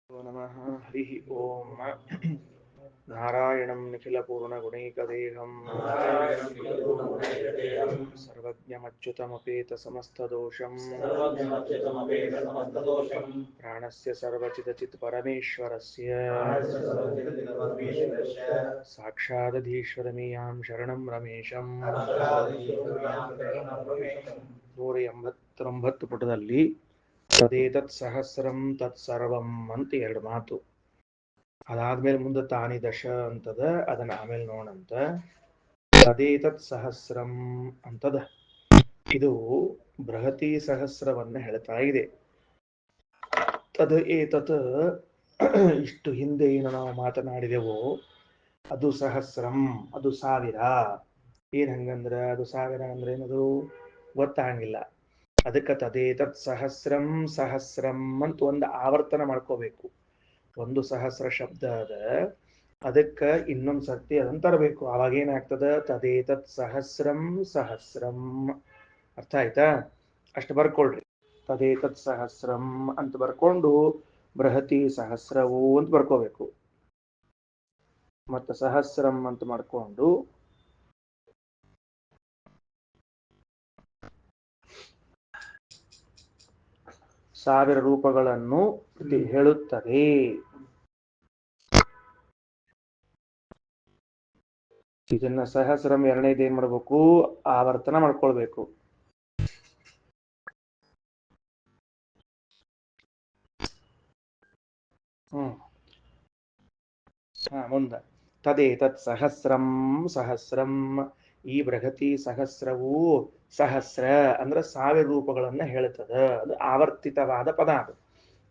नमः हरिः ओम नारायणं निखिलपूर्णगुणैकदेहं सर्वज्ञमच्युतमपेतसमस्तदोषं प्राणस्य सर्वचिदचित्परमेश्वरस्य साक्षादधीश्वरमीयां शरणं रमेशं 189 ಪುಟದಲ್ಲಿ ತದೇತತ್ ಸಹಸ್ರಂ ತತ್ಸರ್ವಂ ಅಂತ ಎರಡು ಮಾತು. ಅದಾದ್ಮೇಲೆ ಮುಂದೆ ತಾನಿ ದಶ ಅಂತದ, ಅದನ್ನ ಆಮೇಲೆ ನೋಡಂತ. ತದೇತತ್ ಸಹಸ್ರಂ ಅಂತದ ಇದು ಬೃಹತಿ ಸಹಸ್ರವನ್ನ ಹೇಳ್ತಾ ಇದೆ. ತದ್ ಏತತ್ ಇಷ್ಟು ಹಿಂದೆ ಏನು ನಾವು ಮಾತನಾಡಿದೆವೋ ಅದು ಸಹಸ್ರಂ, ಅದು ಸಾವಿರ. ಏನ್ ಹಂಗಂದ್ರ ಅದು ಸಾವಿರ ಅಂದ್ರೆ ಏನದು ಗೊತ್ತಾಗಿಲ್ಲ. ಅದಕ್ಕೆ ತದೇತತ್ ಸಹಸ್ರಂ ಸಹಸ್ರಂ ಅಂತ ಒಂದು ಆವರ್ತನ ಮಾಡ್ಕೋಬೇಕು. ಒಂದು ಸಹಸ್ರ ಶಬ್ದ ಅದ, ಅದಕ್ಕೆ ಇನ್ನೊಂದು ಸರ್ತಿ ಅದನ್ನ ತರಬೇಕು. ಅವಾಗ ಏನಾಗ್ತದ? ತದೇತತ್ ಸಹಸ್ರಂ ಸಹಸ್ರಂ. ಅರ್ಥ ಆಯ್ತಾ? ಅಷ್ಟು ಬರ್ಕೊಳ್ರಿ. ತದೇತತ್ ಸಹಸ್ರಂ ಅಂತ ಬರ್ಕೊಂಡು ಬೃಹತಿ ಸಹಸ್ರವು ಅಂತ ಬರ್ಕೋಬೇಕು. ಮತ್ತೆ ಸಹಸ್ರಂ ಅಂತ ಮಾಡ್ಕೊಂಡು ಸಾವಿರ ರೂಪಗಳನ್ನು ಹೇಳುತ್ತದೆ. ಇದನ್ನ ಸಹಸ್ರಂ ಎರಡನೇದು ಏನ್ ಮಾಡ್ಬೇಕು? ಆವರ್ತನ ಮಾಡ್ಕೊಳ್ಬೇಕು. ಮುಂದ ತದೇತತ್ ಸಹಸ್ರಂ ಸಹಸ್ರಂ. ಈ ಬೃಹತಿ ಸಹಸ್ರವು ಸಹಸ್ರ ಅಂದ್ರೆ ಸಾವಿರ ರೂಪಗಳನ್ನ ಹೇಳ್ತದ. ಅದು ಆವರ್ತಿತವಾದ ಪದ. ಅದು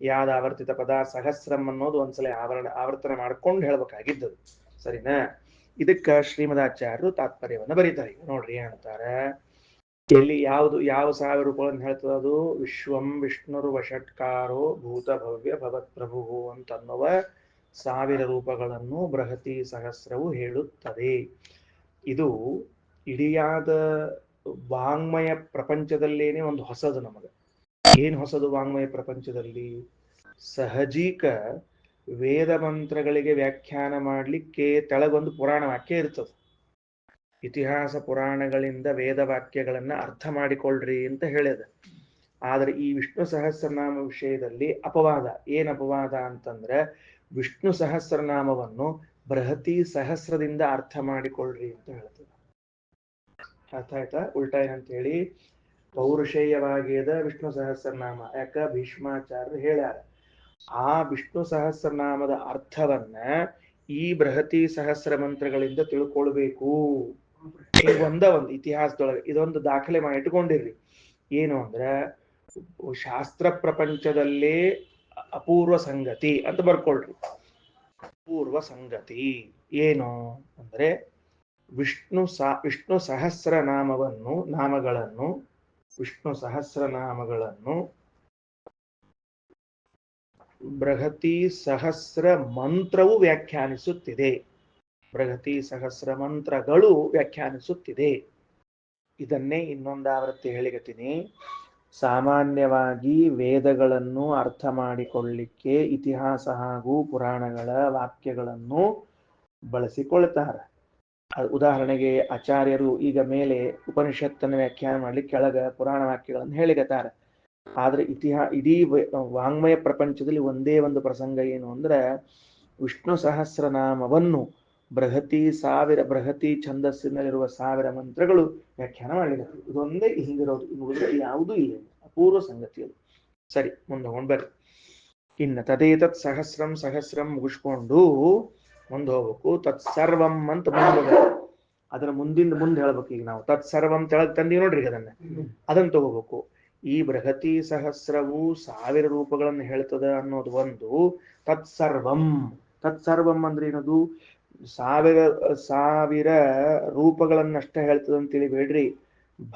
ಯಾವ್ದು ಆವರ್ತಿತ ಪದ? ಸಹಸ್ರಂ ಅನ್ನೋದು ಒಂದ್ಸಲ ಆವರ್ತನ ಮಾಡ್ಕೊಂಡು ಹೇಳ್ಬೇಕಾಗಿದ್ದದು. ಸರಿನಾ? ಇದಕ್ಕ ಶ್ರೀಮದಾಚಾರ್ಯರು ತಾತ್ಪರ್ಯವನ್ನ ಬರೀತಾರೆ. ನೋಡ್ರಿ ಅಂತಾರೆ, ಎಲ್ಲಿ ಯಾವ ಸಾವಿರ ರೂಪಗಳನ್ನು ಹೇಳ್ತದ? ಅದು ವಿಶ್ವಂ ವಿಷ್ಣುರು ವಷಟ್ಕಾರೋ ಭೂತ ಭವ್ಯ ಭವತ್ ಪ್ರಭು ಅಂತನ್ನುವ ಸಾವಿರ ರೂಪಗಳನ್ನು ಬೃಹತಿ ಸಹಸ್ರವು ಹೇಳುತ್ತದೆ. ಇದು ಇಡಿಯಾದ ವಾಂಗ್ಮಯ ಪ್ರಪಂಚದಲ್ಲೇನೆ ಒಂದು ಹೊಸದು ನಮಗೆ. ಏನ್ ಹೊಸದು ವಾಂಗ್ಮಯ ಪ್ರಪಂಚದಲ್ಲಿ? ಸಹಜೀಕ ವೇದ ಮಂತ್ರಗಳಿಗೆ ವ್ಯಾಖ್ಯಾನ ಮಾಡ್ಲಿಕ್ಕೆ ತೆಳಗೊಂದು ಪುರಾಣ ವಾಕ್ಯ ಇರ್ತದೆ. ಇತಿಹಾಸ ಪುರಾಣಗಳಿಂದ ವೇದ ವಾಕ್ಯಗಳನ್ನ ಅರ್ಥ ಮಾಡಿಕೊಳ್ಳ್ರಿ ಅಂತ ಹೇಳಿದ. ಆದ್ರೆ ಈ ವಿಷ್ಣು ಸಹಸ್ರನಾಮ ವಿಷಯದಲ್ಲಿ ಅಪವಾದ. ಏನ್ ಅಪವಾದ ಅಂತಂದ್ರೆ, ವಿಷ್ಣು ಸಹಸ್ರನಾಮವನ್ನು ಬೃಹತಿ ಸಹಸ್ರದಿಂದ ಅರ್ಥ ಮಾಡಿಕೊಳ್ಳ್ರಿ ಅಂತ ಹೇಳ್ತದೆ. ಅರ್ಥ ಆಯ್ತಾ? ಉಲ್ಟಾ ಏನಂತ ಹೇಳಿ, ಪೌರುಷೇಯವಾಗಿದೆ ವಿಷ್ಣು ಸಹಸ್ರನಾಮ. ಯಾಕ? ಭೀಷ್ಮಾಚಾರ್ಯರು ಹೇಳ್ಯಾರ. ಆ ವಿಷ್ಣು ಸಹಸ್ರನಾಮದ ಅರ್ಥವನ್ನ ಈ ಬೃಹತಿ ಸಹಸ್ರ ಮಂತ್ರಗಳಿಂದ ತಿಳ್ಕೊಳ್ಬೇಕು. ಒಂದು ಇತಿಹಾಸದೊಳಗೆ ಇದೊಂದು ದಾಖಲೆ ಮಾಡಿ ಇಟ್ಕೊಂಡಿರ್ರಿ. ಏನು ಅಂದ್ರೆ, ಶಾಸ್ತ್ರ ಪ್ರಪಂಚದಲ್ಲೇ ಅಪೂರ್ವ ಸಂಗತಿ ಅಂತ ಬರ್ಕೊಳ್ರಿ. ಅಪೂರ್ವ ಸಂಗತಿ ಏನು ಅಂದ್ರೆ, ವಿಷ್ಣು ಸಹಸ್ರನಾಮಗಳನ್ನು ಬೃಹತಿ ಸಹಸ್ರ ಮಂತ್ರವು ವ್ಯಾಖ್ಯಾನಿಸುತ್ತಿದೆ. ಬೃಹತಿ ಸಹಸ್ರ ಮಂತ್ರಗಳು ವ್ಯಾಖ್ಯಾನಿಸುತ್ತಿದೆ. ಇದನ್ನೇ ಇನ್ನೊಂದು ಆವೃತ್ತಿ ಹೇಳಿಗತೀನಿ. ಸಾಮಾನ್ಯವಾಗಿ ವೇದಗಳನ್ನು ಅರ್ಥ ಮಾಡಿಕೊಳ್ಳಿಕ್ಕೆ ಇತಿಹಾಸ ಹಾಗೂ ಪುರಾಣಗಳ ವಾಕ್ಯಗಳನ್ನು ಬಳಸಿಕೊಳ್ತಾರೆ. ಉದಾಹರಣೆಗೆ ಆಚಾರ್ಯರು ಈಗ ಮೇಲೆ ಉಪನಿಷತ್ತನ್ನು ವ್ಯಾಖ್ಯಾನ ಮಾಡ್ಲಿಕ್ಕೆ ಕೆಳಗ ಪುರಾಣ ವಾಕ್ಯಗಳನ್ನು ಹೇಳಿಗತಾರೆ. ಆದ್ರೆ ಇಡೀ ವಾಂಗ್ಮಯ ಪ್ರಪಂಚದಲ್ಲಿ ಒಂದೇ ಒಂದು ಪ್ರಸಂಗ ಏನು ಅಂದ್ರೆ, ವಿಷ್ಣು ಸಹಸ್ರನಾಮವನ್ನು ಬೃಹತಿ ಛಂದಸ್ಸಿನಲ್ಲಿರುವ ಸಾವಿರ ಮಂತ್ರಗಳು ವ್ಯಾಖ್ಯಾನ ಮಾಡಲಿದೆ. ಇದೊಂದೇ ಹಿಂದಿರೋದು, ಇನ್ನು ಯಾವುದೂ ಇಲ್ಲ. ಅಪೂರ್ವ ಸಂಗತಿ ಅದು. ಸರಿ, ಮುಂದೆ ಬರ್ರಿ. ಇನ್ನು ತದೇತತ್ ಸಹಸ್ರಂ ಸಹಸ್ರಂ ಮುಗಿಸ್ಕೊಂಡು ಮುಂದೆ ಹೋಗ್ಬೇಕು. ತತ್ಸರ್ವಂ ಅಂತ ಮುಂದೆ ಅದನ್ನ ಮುಂದೆ ಹೇಳ್ಬೇಕು. ಈಗ ನಾವು ತತ್ಸರ್ವಂ ತೆಳಗ್ ತಂದೀವಿ ನೋಡ್ರಿ, ಅದನ್ನ ತಗೋಬೇಕು. ಈ ಬೃಹತಿ ಸಹಸ್ರವು ಸಾವಿರ ರೂಪಗಳನ್ನು ಹೇಳ್ತದ ಅನ್ನೋದು ಒಂದು. ತತ್ಸರ್ವಂ ಅಂದ್ರೆ ಏನದು? ಸಾವಿರ ರೂಪಗಳನ್ನಷ್ಟ ಹೇಳ್ತದ ಅಂತ ತಿಳಿಬೇಡ್ರಿ.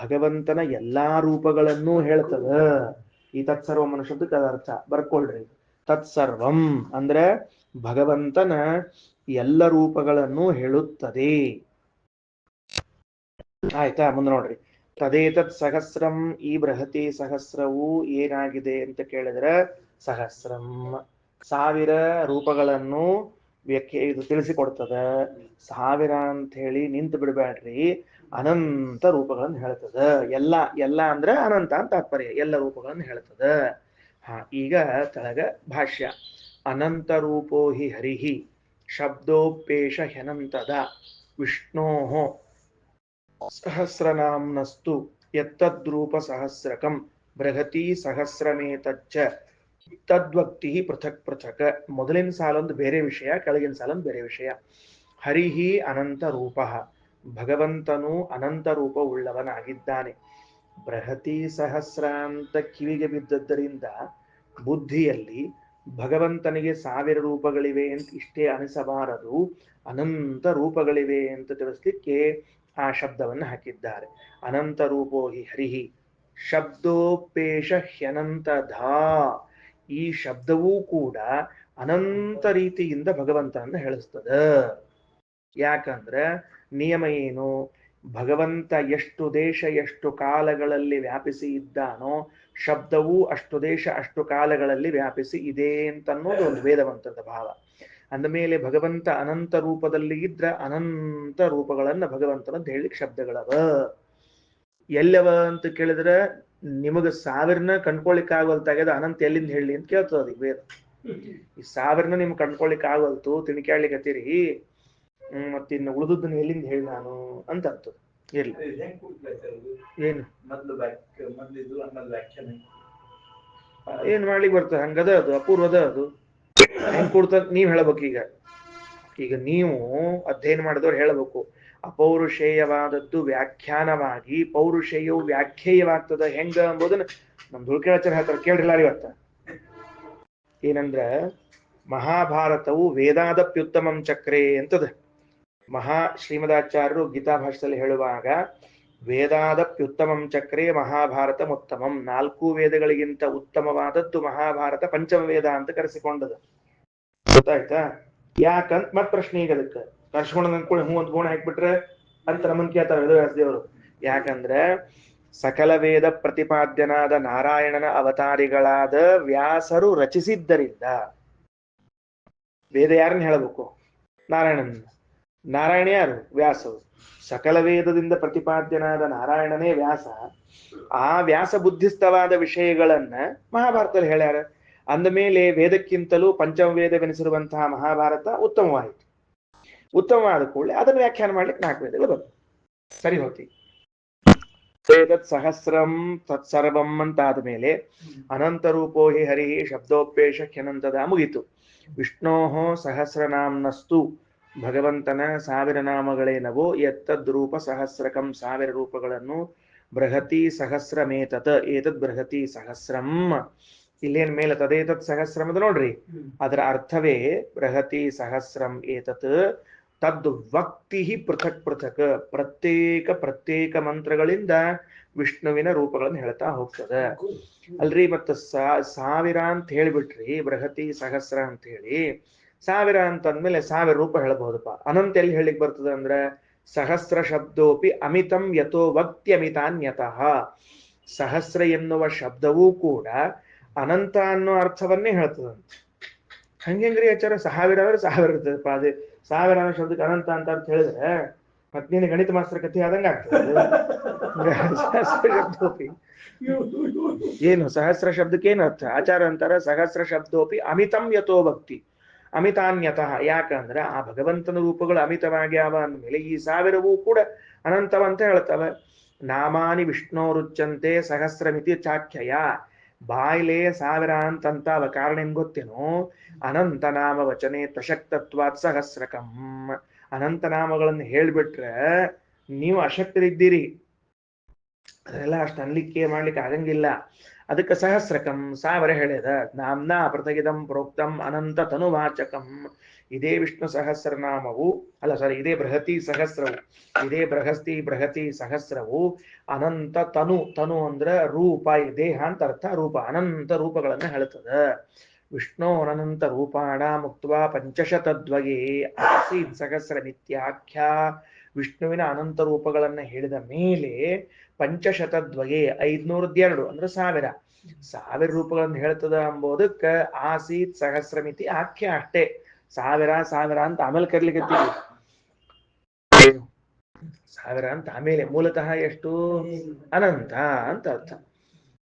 ಭಗವಂತನ ಎಲ್ಲಾ ರೂಪಗಳನ್ನೂ ಹೇಳ್ತದ. ಈ ತತ್ಸರ್ವಂ ಅನ್ನೋ ಶಬ್ದಕ್ಕೆ ಅದ ಅರ್ಥ ಬರ್ಕೊಳ್ರಿ. ತತ್ಸರ್ವಂ ಅಂದ್ರೆ ಭಗವಂತನ ಎಲ್ಲ ರೂಪಗಳನ್ನು ಹೇಳುತ್ತದೆ. ಆಯ್ತಾ? ಮುಂದೆ ನೋಡ್ರಿ. ತದೇತತ್ ಸಹಸ್ರಂ, ಈ ಬೃಹತಿ ಸಹಸ್ರವು ಏನಾಗಿದೆ ಅಂತ ಕೇಳಿದ್ರೆ ಸಹಸ್ರಂ ಸಾವಿರ ರೂಪಗಳನ್ನು ಇದು ತಿಳಿಸಿಕೊಡ್ತದ. ಸಾವಿರ ಅಂತ ಹೇಳಿ ನಿಂತು ಬಿಡಬೇಡ್ರಿ, ಅನಂತ ರೂಪಗಳನ್ನು ಹೇಳ್ತದ. ಎಲ್ಲ ಅಂದ್ರೆ ಅನಂತ ಅಂತ ತಾತ್ಪರ್ಯ, ಎಲ್ಲ ರೂಪಗಳನ್ನು ಹೇಳ್ತದ. ಈಗ ತಳಗ ಭಾಷ್ಯ. ಅನಂತ ರೂಪೋ ಹಿ ಹರಿಹಿ ಶಬ್ದೋಪೇಶ ಹ್ಯನಂತದ ವಿಷ್ಣೋ ಸಹಸ್ರನಾಮ್ನಸ್ತು ಯತ್ತದ್ರೂಪ ಸಹಸ್ರಕಂ ಬೃಹತಿ ಸಹಸ್ರಮೇತಚ್ಚ ತದ್ವಕ್ತಿ ಪೃಥಕ್ ಪೃಥಕ್. ಮೊದಲಿನ ಸಾಲೊಂದು ಬೇರೆ ವಿಷಯ, ಕೆಳಗಿನ ಸಾಲೊಂದು ಬೇರೆ ವಿಷಯ. ಹರಿಹಿ ಅನಂತ ರೂಪ, ಭಗವಂತನು ಅನಂತ ರೂಪ ಉಳ್ಳವನಾಗಿದ್ದಾನೆ. ಬೃಹತಿ ಸಹಸ್ರ ಅಂತ ಕಿವಿಗೆ ಬಿದ್ದದ್ದರಿಂದ ಬುದ್ಧಿಯಲ್ಲಿ ಭಗವಂತನಿಗೆ 1000 ರೂಪಗಳಿವೆ ಅಂತ ಇಷ್ಟೇ ಅನಿಸಬಾರದು, ಅನಂತ ರೂಪಗಳಿವೆ ಅಂತ ತಿಳಿಸ್ಲಿಕ್ಕೆ ಆ ಶಬ್ದವನ್ನು ಹಾಕಿದ್ದಾರೆ. ಅನಂತ ರೂಪೋ ಹಿ ಹರಿಹಿ ಶಬ್ದೋಪೇಶ ಹ್ಯನಂತಧಾ. ಈ ಶಬ್ದವೂ ಕೂಡ ಅನಂತ ರೀತಿಯಿಂದ ಭಗವಂತನನ್ನ ಹೇಳಿಸ್ತದ. ಯಾಕಂದ್ರೆ ನಿಯಮ ಏನು? ಭಗವಂತ ಎಷ್ಟು ದೇಶ ಎಷ್ಟು ಕಾಲಗಳಲ್ಲಿ ವ್ಯಾಪಿಸಿ ಇದ್ದಾನೋ ಶಬ್ದವೂ ಅಷ್ಟು ದೇಶ ಅಷ್ಟು ಕಾಲಗಳಲ್ಲಿ ವ್ಯಾಪಿಸಿ ಇದೆ ಅಂತನ್ನೋದು ಒಂದು ವೇದವಂತದ ಭಾವ. ಅಂದಮೇಲೆ ಭಗವಂತ ಅನಂತ ರೂಪದಲ್ಲಿ ಇದ್ರ ಅನಂತ ರೂಪಗಳನ್ನ ಭಗವಂತನಂತ ಹೇಳಿಕ್ ಶಬ್ದಗಳವ. ಎಲ್ಲವ ಅಂತ ಕೇಳಿದ್ರೆ ನಿಮಗ 1000ನ ಕಂಡ್ಕೊಳಿಕ್ ಆಗವಲ್ತಾಗ್ಯದ, ಅನಂತ ಎಲ್ಲಿಂದ ಹೇಳಿ ಅಂತ ಕೇಳ್ತದ ಅದಕ್ಕೆ ವೇದ. ಈ 1000ನ ನಿಮ್ಗೆ ಕಂಡ್ಕೊಳಿಕ್ ಆಗವಲ್ತು, ತಿಳ್ಕ್ಯಾಡ್ಲಿಕತ್ತೀರಿ, ಮತ್ತಿನ್ನು ಉಳಿದದ್ದನ್ನ ಎಲ್ಲಿಂದ ಹೇಳಿ ನಾನು ಅಂತ ಅರ್ಥದ. ಇರ್ಲಿ, ಏನು ಏನ್ ಮಾಡ್ಲಿಕ್ಕೆ ಬರ್ತದೆ? ಹಂಗದ ಅದು ಅಪೂರ್ವದ. ಅದು ಹೆಂಗ್ ಕೊಡ್ತದ ನೀವ್ ಹೇಳ್ಬೇಕು. ಈಗ ನೀವು ಅಧ್ಯಯನ ಮಾಡಿದವ್ರು ಹೇಳಬೇಕು. ಅಪೌರುಷೇಯವಾದದ್ದು ವ್ಯಾಖ್ಯಾನವಾಗಿ ಪೌರುಷೇಯವು ವ್ಯಾಖ್ಯೇಯವಾಗ್ತದ ಹೆಂಗ ಎಂಬುದನ್ನ ನಮ್ ದುಳ್ಕೇಳಾಚಾರ್ಯ ಹೇಳ್ತಾರೆ, ಕೇಳ್ರಿಲ್ಲ ಇವತ್ತ. ಏನಂದ್ರ ಮಹಾಭಾರತವು ವೇದಾದಪ್ಯುತ್ತಮಂ ಚಕ್ರೇ ಅಂತದ. ಶ್ರೀಮದಾಚಾರ್ಯರು ಗೀತಾ ಭಾಷೆಯಲ್ಲಿ ಹೇಳುವಾಗ ವೇದಾದಪ್ಯುತ್ತಮಂ ಚಕ್ರೇ ಮಹಾಭಾರತ ಉತ್ತಮಂ. 4 ವೇದಗಳಿಗಿಂತ ಉತ್ತಮವಾದದ್ದು ಮಹಾಭಾರತ ಪಂಚಮ ವೇದ ಅಂತ ಕರೆಸಿಕೊಂಡದ. ಗೊತ್ತಾಯ್ತಾ? ಯಾಕಂತ ಮತ್ ಪ್ರಶ್ನೆ ಈಗ ಅದಕ್ಕೆ ಕರ್ಸ್ಕೊಂಡ್ ಅನ್ಕೊಳ್ಳಿ ಹೂ ಅಂತ ಗೋಣ ಹಾಕ್ಬಿಟ್ರೆ ಅಂತ ನಮ್ಮನ್ ಕೇಳ್ತಾರೆ ವೇದವ್ಯಾಸದೇವರು. ಯಾಕಂದ್ರೆ ಸಕಲ ವೇದ ಪ್ರತಿಪಾದ್ಯನಾದ ನಾರಾಯಣನ ಅವತಾರಿಗಳಾದ ವ್ಯಾಸರು ರಚಿಸಿದ್ದರಿಂದ ವೇದ ಯಾರನ್ನ ಹೇಳಬೇಕು? ನಾರಾಯಣನ. ನಾರಾಯಣ ಯಾರು? ವ್ಯಾಸರು. ಸಕಲ ವೇದದಿಂದ ಪ್ರತಿಪಾದ್ಯನಾದ ನಾರಾಯಣನೇ ವ್ಯಾಸ. ಆ ವ್ಯಾಸ ಬುದ್ಧಿಸ್ಥವಾದ ವಿಷಯಗಳನ್ನ ಮಹಾಭಾರತದಲ್ಲಿ ಹೇಳ್ಯಾರ. ಅಂದಮೇಲೆ ವೇದಕ್ಕಿಂತಲೂ ಪಂಚಮ ವೇದವೆನಿಸಿರುವಂತಹ ಮಹಾಭಾರತ ಉತ್ತಮವಾಯಿತು. ಉತ್ತಮವಾದ ಕೂಡಲೇ ಅದನ್ನು ವ್ಯಾಖ್ಯಾನ ಮಾಡ್ಲಿಕ್ಕೆ 4 ವೇದಗಳು ಬಂತು. ಸರಿ ಹೋತಿ. ವೇದತ್ ಸಹಸ್ರಂ ತತ್ಸರ್ವಂ ಅಂತ ಆದ್ಮೇಲೆ ಅನಂತ ರೂಪೋ ಹಿ ಹರಿ ಶಬ್ದೋಪೇಶ ಹ್ಯನಂತದ ಮುಗಿತು. ವಿಷ್ಣೋ ಸಹಸ್ರನಾಮ್ನಸ್ತು, ಭಗವಂತನ 1000 ನಾಮಗಳೇನವೋ, ಎತ್ತದ್ರೂಪ ಸಹಸ್ರಕಂ 1000 ರೂಪಗಳನ್ನು, ಬೃಹತಿ ಸಹಸ್ರಮೇತತ್ ಏತದ್ ಬೃಹತಿ ಸಹಸ್ರಂ. ಇಲ್ಲೇನ್ ಮೇಲೆ ತದೇತತ್ ಸಹಸ್ರಂ ಅದು ನೋಡ್ರಿ, ಅದರ ಅರ್ಥವೇ ಬೃಹತಿ ಸಹಸ್ರಂ ಏತತ್ ತದ್ವಕ್ತಿ ಪೃಥಕ್ ಪೃಥಕ್. ಪ್ರತ್ಯೇಕ ಮಂತ್ರಗಳಿಂದ ವಿಷ್ಣುವಿನ ರೂಪಗಳನ್ನು ಹೇಳ್ತಾ ಹೋಗ್ತದ. ಅಲ್ರಿ ಮತ್ತ 1000 ಅಂತ ಹೇಳಿಬಿಟ್ರಿ, ಬೃಹತಿ ಸಹಸ್ರ ಅಂತ ಹೇಳಿ 1000 ಅಂತಂದ್ಮೇಲೆ 1000 ರೂಪ ಹೇಳ್ಬಹುದಪ್ಪ. ಅನಂತ ಎಲ್ಲಿ ಹೇಳಿಕ್ ಬರ್ತದ ಅಂದ್ರ ಸಹಸ್ರ ಶಬ್ದೋಪಿ ಅಮಿತಂ ಯಥೋ ವಕ್ತಿ ಅಮಿತಾನ್ಯತಃ. ಸಹಸ್ರ ಎನ್ನುವ ಶಬ್ದವೂ ಕೂಡ ಅನಂತ ಅನ್ನೋ ಅರ್ಥವನ್ನೇ ಹೇಳ್ತದಂತ. ಹಂಗೆಂಗ್ರಿ ಆಚಾರ? 1000 ಅಂದ್ರೆ 1000 ಇರ್ತದಪ್ಪ. ಅದೇ 1000 ಅನ್ನೋ ಶಬ್ದಕ್ಕೆ ಅನಂತ ಅಂತ ಅರ್ಥ ಹೇಳಿದ್ರೆ ಮತ್ ನೀನು ಗಣಿತ ಮಾಸ್ತರ ಕಥೆ ಆದಂಗ ಆಗ್ತದೆ. ಸಹಸ್ರ ಶಬ್ದೋಪಿ ಏನು? ಸಹಸ್ರ ಶಬ್ದಕ್ಕೆ ಏನು ಅರ್ಥ? ಆಚಾರ ಅಂತಾರ ಸಹಸ್ರ ಶಬ್ದೋಪಿ ಅಮಿತಂ ಯಥೋ ಭಕ್ತಿ ಅಮಿತಾನ್ಯತಃ. ಯಾಕಂದ್ರೆ ಆ ಭಗವಂತನ ರೂಪಗಳು ಅಮಿತವಾಗ್ಯಾವ ಅಂದ್ಮೇಲೆ ಈ 1000ವೂ ಕೂಡ ಅನಂತವಂತ ಹೇಳ್ತವೆ. ನಾಮಾನಿ ವಿಷ್ಣೋರುಚ್ಚಂತೆ ಸಹಸ್ರಮಿತಿ ಚಾಖ್ಯಯ. ಬಾಯ್ಲೆ 1000 ಅಂತಂತಾವ. ಕಾರಣ ಏನ್ ಗೊತ್ತೇನೋ? ಅನಂತ ನಾಮ ವಚನೆ ಪ್ರಶಕ್ತತ್ವಾತ್ ಸಹಸ್ರಕಂ. ಅನಂತ ನಾಮಗಳನ್ನು ಹೇಳ್ಬಿಟ್ರೆ ನೀವು ಅಶಕ್ತರಿದ್ದೀರಿ, ಅದೆಲ್ಲ ಅಷ್ಟು ಅನ್ಲಿಕ್ಕೆ ಮಾಡ್ಲಿಕ್ಕೆ ಆಗಂಗಿಲ್ಲ. ಅದಕ್ಕೆ ಸಹಸ್ರಕಂ 1000 ಹೇಳ್ಯದ. ನಾಮ್ನಾ ಪೃಥಗಿದಂ ಪ್ರೋಕ್ತಂ ಅನಂತ ತನುವಾಚಕಂ. ಇದೇ ವಿಷ್ಣು ಸಹಸ್ರನಾಮವು ಅಲ್ಲ, ಸಾರಿ, ಇದೇ ಬೃಹತಿ ಸಹಸ್ರವು, ಇದೇ ಬೃಹತಿ ಸಹಸ್ರವು ಅನಂತ ತನು ಅಂದ್ರ ರೂಪ, ದೇಹ ಅಂತ ಅರ್ಥ. ರೂಪ, ಅನಂತ ರೂಪಗಳನ್ನ ಹೇಳ್ತದ. ವಿಷ್ಣು ಅನಂತ ರೂಪಾಣ ಮುಕ್ತ ಪಂಚಶತದ್ವಯೇ ಆಸೀತ್ ಸಹಸ್ರ ನಿತ್ಯಾಖ್ಯ. ವಿಷ್ಣುವಿನ ಅನಂತ ರೂಪಗಳನ್ನ ಹೇಳಿದ ಮೇಲೆ ಪಂಚಶತದ್ವಯೇ 502 ಅಂದ್ರೆ 1000 1000 ರೂಪಗಳನ್ನು ಹೇಳ್ತದ ಎಂಬುದಕ್ಕ ಆಸೀತ್ ಸಹಸ್ರಮಿತಿ ಆಖ್ಯ ಅಷ್ಟೇ. 1000 ಅಂತ ಆಮೇಲೆ ಕರ್ಲಿಕ್ಕೆ 1000 ಅಂತ ಆಮೇಲೆ ಮೂಲತಃ ಎಷ್ಟು ಅನಂತ ಅಂತ ಅರ್ಥ.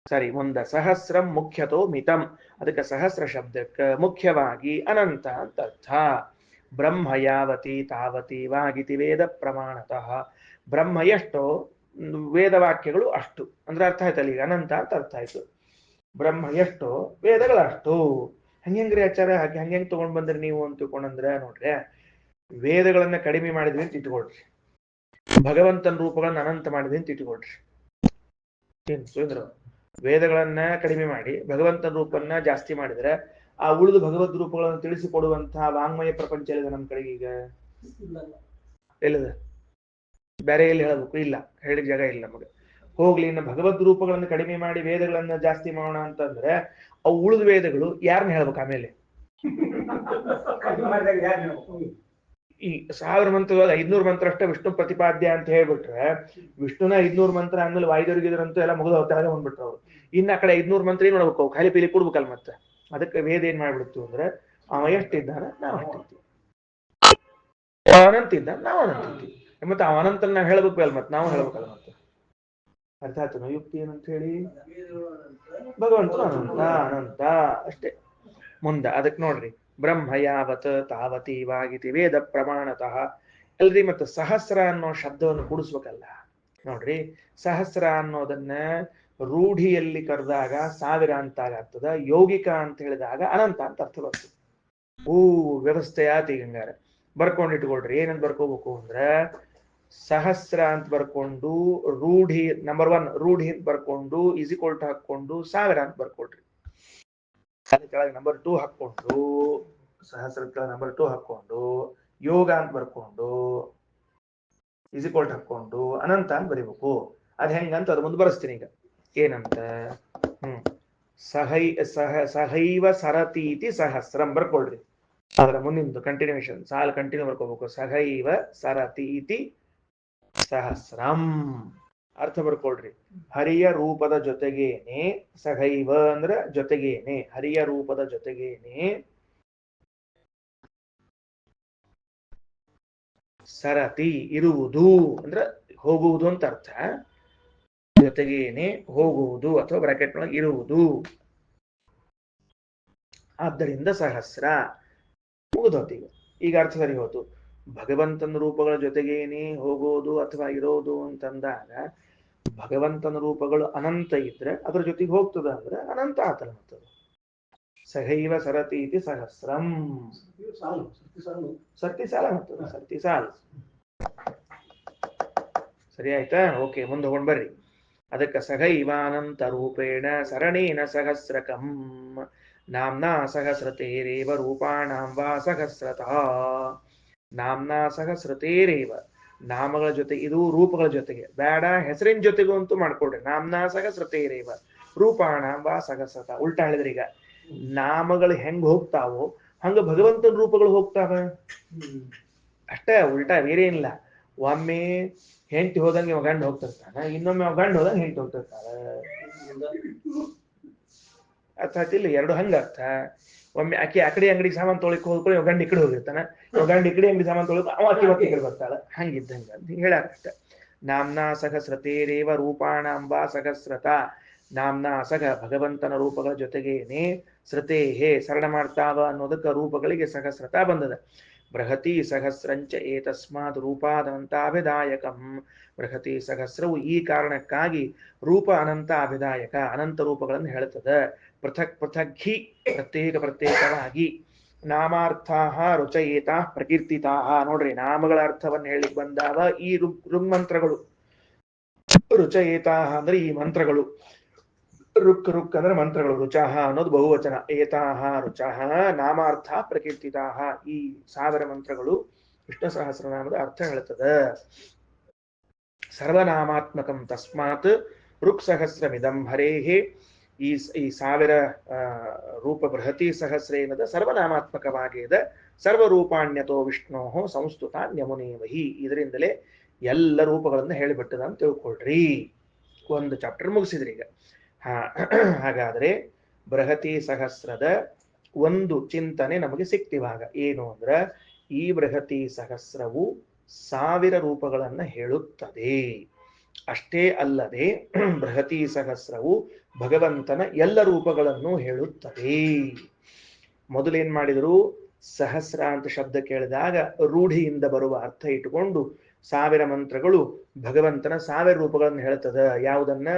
ಸರಿ, ಮುಂದ ಸಹಸ್ರಂ ಮುಖ್ಯತೋ ಮಿತಂ, ಅದಕ್ಕೆ ಸಹಸ್ರ ಶಬ್ದಕ್ಕೆ ಮುಖ್ಯವಾಗಿ ಅನಂತ ಅಂತ ಅರ್ಥ. ಬ್ರಹ್ಮ ಯಾವತಿ ತಾವತಿ ವಾಗಿತಿ ವೇದ ಪ್ರಮಾಣತಃ, ಬ್ರಹ್ಮ ಎಷ್ಟೋ ವೇದವಾಕ್ಯಗಳು ಅಷ್ಟು ಅಂದ್ರೆ ಅರ್ಥ ಆಯ್ತಲ್ಲ. ಈಗ ಅನಂತ ಅಂತ ಅರ್ಥ ಆಯ್ತು. ಬ್ರಹ್ಮ ಎಷ್ಟೋ ವೇದಗಳಷ್ಟು. ಹಂಗ್ರಿ ಆಚಾರ ಹಂಗೆ ತಗೊಂಡ್ ಬಂದ್ರಿ ನೀವು ಅಂತ ತಿಳ್ಕೊಂಡ್ರೆ ನೋಡ್ರಿ, ವೇದಗಳನ್ನ ಕಡಿಮೆ ಮಾಡಿದ್ವಿ ಅಂತ ಇಟ್ಕೊಳ್ರಿ, ಭಗವಂತನ ರೂಪಗಳನ್ನ ಅನಂತ ಮಾಡಿದ್ವಿ ಅಂತ ಇಟ್ಕೊಳ್ರಿ. ಏನ್ ಸುಂದ್ರ, ವೇದಗಳನ್ನ ಕಡಿಮೆ ಮಾಡಿ ಭಗವಂತನ ರೂಪನ್ನ ಜಾಸ್ತಿ ಮಾಡಿದ್ರೆ ಆ ಉಳಿದು ಭಗವದ್ ರೂಪಗಳನ್ನು ತಿಳಿಸಿಕೊಡುವಂತಹ ವಾಂಗ್ಮಯ ಪ್ರಪಂಚ ಇದೆ ನಮ್ಮ ಕಡೆಗೆ. ಈಗ ಎಲ್ಲದ ಬೇರೆ ಎಲ್ಲಿ ಹೇಳಬೇಕು? ಇಲ್ಲ, ಹೇಳಿದ ಜಾಗ ಇಲ್ಲ ನಮಗೆ. ಹೋಗ್ಲಿ, ಇನ್ನು ಭಗವದ್ ರೂಪಗಳನ್ನು ಕಡಿಮೆ ಮಾಡಿ ವೇದಗಳನ್ನ ಜಾಸ್ತಿ ಮಾಡೋಣ ಅಂತಂದ್ರೆ ಅವು ಉಳಿದ ವೇದಗಳು ಯಾರನ್ನ ಹೇಳ್ಬೇಕು ಆಮೇಲೆ? ಈ 1000 ಮಂತ್ರದಾಗ 500 ಮಂತ್ರ ಅಷ್ಟೇ ವಿಷ್ಣು ಪ್ರತಿಪಾದ್ಯ ಅಂತ ಹೇಳ್ಬಿಟ್ರೆ, ವಿಷ್ಣುನ 500 ಮಂತ್ರ ಆದ್ಮೇಲೆ ವಾಯುದೇವರಿಗಿದ್ರಂತೂ ಎಲ್ಲ ಮುಗಿದ ಹೊತ್ತಾಗ ಬಂದ್ಬಿಟ್ರು ಅವ್ರು. ಇನ್ನು ಆ ಕಡೆ 500 ಮಂತ್ರ ಏನ್ ನೋಡ್ಬೇಕು? ಖಾಲಿ ಪೀಲಿ ಕೊಡ್ಬೇಕಲ್ಲ. ಮತ್ತೆ ಅದಕ್ಕೆ ವೇದ ಏನ್ ಮಾಡ್ಬಿಡ್ತು ಅಂದ್ರೆ, ಅವ ಎಷ್ಟಿದ್ದಾನ ನಾವು ಅಷ್ಟಿರ್ತೀವಿ, ಅನಂತಿದ್ದ ನಾವು ಅನಂತಿರ್ತೀವಿ. ಮತ್ತೆ ಅವ ಅನಂತನ ನಾವು ಹೇಳ್ಬೇಕಲ್ಲ, ಮತ್ತೆ ನಾವು ಹೇಳ್ಬೇಕಲ್ಲ. ಮತ್ತೆ ಅರ್ಥ ಆಯ್ತು ಯುಕ್ತಿ ಏನಂತ ಹೇಳಿ? ಭಗವಂತನು ಅನಂತ ಅನಂತ ಅಷ್ಟೇ. ಮುಂದ ಅದಕ್ಕೆ ನೋಡ್ರಿ, ಬ್ರಹ್ಮ ಯಾವತ್ ತಾವತಿ ವಾಗಿತಿ ವೇದ ಪ್ರಮಾಣತಃ ಅಲ್ರಿ. ಮತ್ತೆ ಸಹಸ್ರ ಅನ್ನೋ ಶಬ್ದವನ್ನು ಕೂಡಿಸ್ಬೇಕಲ್ಲ. ನೋಡ್ರಿ, ಸಹಸ್ರ ಅನ್ನೋದನ್ನ ರೂಢಿಯಲ್ಲಿ ಕರೆದಾಗ 1000 ಅಂತ ಆಗ್ತದ, ಯೌಗಿಕ ಅಂತ ಹೇಳಿದಾಗ ಅನಂತ ಅಂತ ಅರ್ಥ ಬರ್ತದೆ. ವ್ಯವಸ್ಥೆ ಆತ. ಈಗ ಹಂಗಾರೆ ಬರ್ಕೊಂಡಿಟ್ಕೊಳ್ರಿ. ಏನಂತ ಬರ್ಕೋಬೇಕು ಅಂದ್ರೆ, ಸಹಸ್ರ ಅಂತ ಬರ್ಕೊಂಡು ರೂಢಿ ನಂಬರ್ 1 ರೂಢಿ ಅಂತ ಬರ್ಕೊಂಡು ಈಸಿಕೊಲ್ಟ್ ಹಾಕೊಂಡು 1000 ಅಂತ ಬರ್ಕೊಳ್ರಿ. ಕೆಳಗೆ ನಂಬರ್ 2 ಹಾಕೊಂಡು, ಸಹಸ್ರ ಕೆಳಗೆ ನಂಬರ್ 2 ಹಾಕೊಂಡು ಯೋಗ ಅಂತ ಬರ್ಕೊಂಡು ಈಸಿಕೊಲ್ಟ್ ಹಾಕೊಂಡು ಅನಂತ ಅಂತ ಬರೀಬೇಕು. ಅದ್ ಹೆಂಗಂತ ಅದ್ ಮುಂದೆ ಬರೆಸ್ತೀನಿ ಈಗ. ಏನಂತ? ಸಹೈವ ಸರತೀತಿ ಸಹಸ್ರಂ ಬರ್ಕೊಳ್ರಿ. ಅದರ ಮುಂದಿಂದು ಕಂಟಿನ್ಯೂಷನ್ ಸಾಲ ಕಂಟಿನ್ಯೂ ಬರ್ಕೋಬೇಕು. ಸಹೈವ ಸರತೀತಿ ಸಹಸ್ರಂ ಅರ್ಥ ಬರ್ಕೊಳ್ರಿ. ಹರಿಯ ರೂಪದ ಜೊತೆಗೇನೆ, ಸಹೈವ ಅಂದ್ರ ಜೊತೆಗೇನೆ, ಹರಿಯ ರೂಪದ ಜೊತೆಗೇನೆ, ಸರತಿ ಇರುವುದು ಅಂದ್ರ ಹೋಗುವುದು ಅಂತ ಅರ್ಥ. ಜೊತೆಗೇನೆ ಹೋಗುವುದು ಅಥವಾ ಬ್ರಾಕೆಟ್ ಒಳಗೆ ಇರುವುದು. ಆದ್ದರಿಂದ ಸಹಸ್ರ ಮುಗಿದೋತೀಗ. ಈಗ ಅರ್ಥ ಸರಿ ಹೋತು. ಭಗವಂತನ ರೂಪಗಳ ಜೊತೆಗೇನೆ ಹೋಗೋದು ಅಥವಾ ಇರೋದು ಅಂತಂದಾಗ, ಭಗವಂತನ ರೂಪಗಳು ಅನಂತ ಇದ್ರೆ ಅದ್ರ ಜೊತೆಗೆ ಹೋಗ್ತದ ಅಂದ್ರೆ ಅನಂತ ಆತನ ಮತ್ತದು. ಸಹೈವ ಸರತಿ ಇತಿ ಸಹಸ್ರಂ. ಸರ್ತಿ ಸಾಲ ಮತ್ತದು, ಸರ್ತಿ ಸಾಲು. ಸರಿ ಆಯ್ತಾ? ಓಕೆ, ಮುಂದೆ ಹೋಗಿ ಬರ್ರಿ. ಅದಕ್ಕೆ ಸಹೈವಾನಂತ ರೂಪೇಣ ಸರಣೇನ ಸಹಸ್ರಕಂ ನಾಮ್ನಾ ಸಹಸ್ರತೇರೇವ ರೂಪಾಣಾಂ ವಾ ಸಹಸ್ರತಃ. ನಾಮ್ನಾ ಸಹಸ್ರತೇರೇವ, ನಾಮಗಳ ಜೊತೆ ಇದು ರೂಪಗಳ ಜೊತೆಗೆ ಬೇಡ, ಹೆಸರಿನ ಜೊತೆಗೂ ಅಂತೂ ಮಾಡ್ಕೊಡ್ರಿ. ನಾಮ್ನಾ ಸಹಸ್ರತೇರೇವ ರೂಪಾಣಾಂ ವಾ ಸಹಸ್ರತಃ. ಉಲ್ಟಾ ಹೇಳಿದ್ರಿ. ಈಗ ನಾಮಗಳು ಹೆಂಗ್ ಹೋಗ್ತಾವೋ ಹಂಗ ಭಗವಂತನ ರೂಪಗಳು ಹೋಗ್ತಾವ ಅಷ್ಟೇ. ಉಲ್ಟಾ ಬೇರೆ ಏನಿಲ್ಲ. ಒಮ್ಮೆ ಹೆಂಡತಿ ಹೋದಂಗೆ ಅವ ಗಂಡ ಹೋಗ್ತಿರ್ತಾನ, ಇನ್ನೊಮ್ಮೆ ಅವ ಗಂಡ ಹೋದಂಗೆ ಹೆಂಡತಿ ಹೋಗ್ತಿರ್ತಾರ. ಅರ್ಥ ಆಯ್ತಿಲ್ಲ? ಎರಡು ಹಂಗ ಅರ್ಥ. ಒಮ್ಮೆ ಆಕೆ ಅಕಡೆ ಅಂಗಡಿಗೆ ಸಾಮಾನು ತೊಳಿಕ್ ಹೋಗ್ಕೊಳ್ಳಿ, ಗಂಡ ಈ ಕಡೆ ಹೋಗಿರ್ತಾನ, ಗಂಡ ಈ ಕಡೆ ಅಂಗಡಿ ಸಾಮಾನು ತೊಳಿಕ ಅವ ಆಕೆ ಮತ್ತೆ ಈ ಕಡೆ ಬರ್ತಾಳ. ಹಂಗಿದ್ದಂಗ ಅಂತ ಹೇಳಾಕಷ್ಟ. ನಾಮ್ನಾ ಸಹಸ್ರತೇರೇವ ರೂಪಾಣಾಂ ವಾ ಸಹಸ್ರತ. ನಾಮ್ನಾ ಸಹ ಭಗವಂತನ ರೂಪಗಳ ಜೊತೆಗೇನೆ, ಸೃತೇಹೇ ಸರಣ ಮಾಡ್ತಾವ ಅನ್ನೋದಕ್ಕೆ ರೂಪಗಳಿಗೆ ಸಹಸ್ರತ ಬಂದದ. ಬೃಹತಿ ಸಹಸ್ರಂಚ ಏತಸ್ಮಾತ್ ರೂಪಾದಂತ ಅಭಿದಾಯಕಂ. ಬೃಹತಿ ಸಹಸ್ರವು ಈ ಕಾರಣಕ್ಕಾಗಿ ರೂಪ ಅನಂತ ಅಭಿದಾಯಕ, ಅನಂತ ರೂಪಗಳನ್ನು ಹೇಳುತ್ತದೆ. ಪೃಥಕ್ ಪೃಥಕ್ ಹಿ ಪ್ರತ್ಯೇಕ ಪ್ರತ್ಯೇಕವಾಗಿ. ನಾಮಾರ್ಥಾ ರುಚಯೇತಾ ಪ್ರಕೀರ್ತಿತಾ. ನೋಡ್ರಿ, ನಾಮಗಳ ಅರ್ಥವನ್ನು ಹೇಳಿ ಬಂದಾಗ ಈ ಋಗ್ಮಂತ್ರಗಳು. ರುಚಯೇತಾ ಅಂದ್ರೆ ಈ ಮಂತ್ರಗಳು. ರುಕ್ ರುಕ್ ಅಂದ್ರೆ ಮಂತ್ರಗಳು. ರುಚಃ ಅನ್ನೋದು ಬಹುವಚನ. ಏತಾಹ ರುಚಃ ನಾಮಾರ್ಥ ಪ್ರಕೀರ್ತಿತಾಹ. ಈ 1000 ಮಂತ್ರಗಳು ವಿಷ್ಣು ಸಹಸ್ರನಾಮದ ಅರ್ಥ ಹೇಳುತ್ತದೆ. ಸರ್ವನಾಮಾತ್ಮಕಂ ತಸ್ಮಾತ್ ಋಕ್ ಸಹಸ್ರಮಿದಂ ಹರೇಹೇ. ಈ 1000 ರೂಪ ಬೃಹತಿ ಸಹಸ್ರ ಏನದ ಸರ್ವನಾಮಾತ್ಮಕವಾಗಿದೆ. ಸರ್ವರೂಪಾಣ್ಯತೋ ವಿಷ್ಣೋ ಸಂಸ್ತುತಾನ್ಯಮುನೇವಹಿ. ಇದರಿಂದಲೇ ಎಲ್ಲ ರೂಪಗಳನ್ನು ಹೇಳಿಬಿಟ್ಟದ ಅಂತ ತಿಳ್ಕೊಳ್ರಿ. ಒಂದು ಚಾಪ್ಟರ್ ಮುಗಿಸಿದ್ರಿ. ಈಗ ಹಾಗಾದ್ರೆ ಬೃಹತಿ ಸಹಸ್ರದ ಒಂದು ಚಿಂತನೆ ನಮಗೆ ಸಿಕ್ತಿವಾಗ ಏನು ಅಂದ್ರ ಈ ಬೃಹತಿ ಸಹಸ್ರವು 1000 ರೂಪಗಳನ್ನ ಹೇಳುತ್ತದೆ. ಅಷ್ಟೇ ಅಲ್ಲದೆ ಬೃಹತಿ ಸಹಸ್ರವು ಭಗವಂತನ ಎಲ್ಲ ರೂಪಗಳನ್ನು ಹೇಳುತ್ತದೆ. ಮೊದಲೇನ್ ಮಾಡಿದ್ರು, ಸಹಸ್ರ ಅಂತ ಶಬ್ದ ಕೇಳಿದಾಗ ರೂಢಿಯಿಂದ ಬರುವ ಅರ್ಥ ಇಟ್ಟುಕೊಂಡು 1000 ಮಂತ್ರಗಳು ಭಗವಂತನ 1000 ರೂಪಗಳನ್ನು ಹೇಳ್ತದ. ಯಾವುದನ್ನ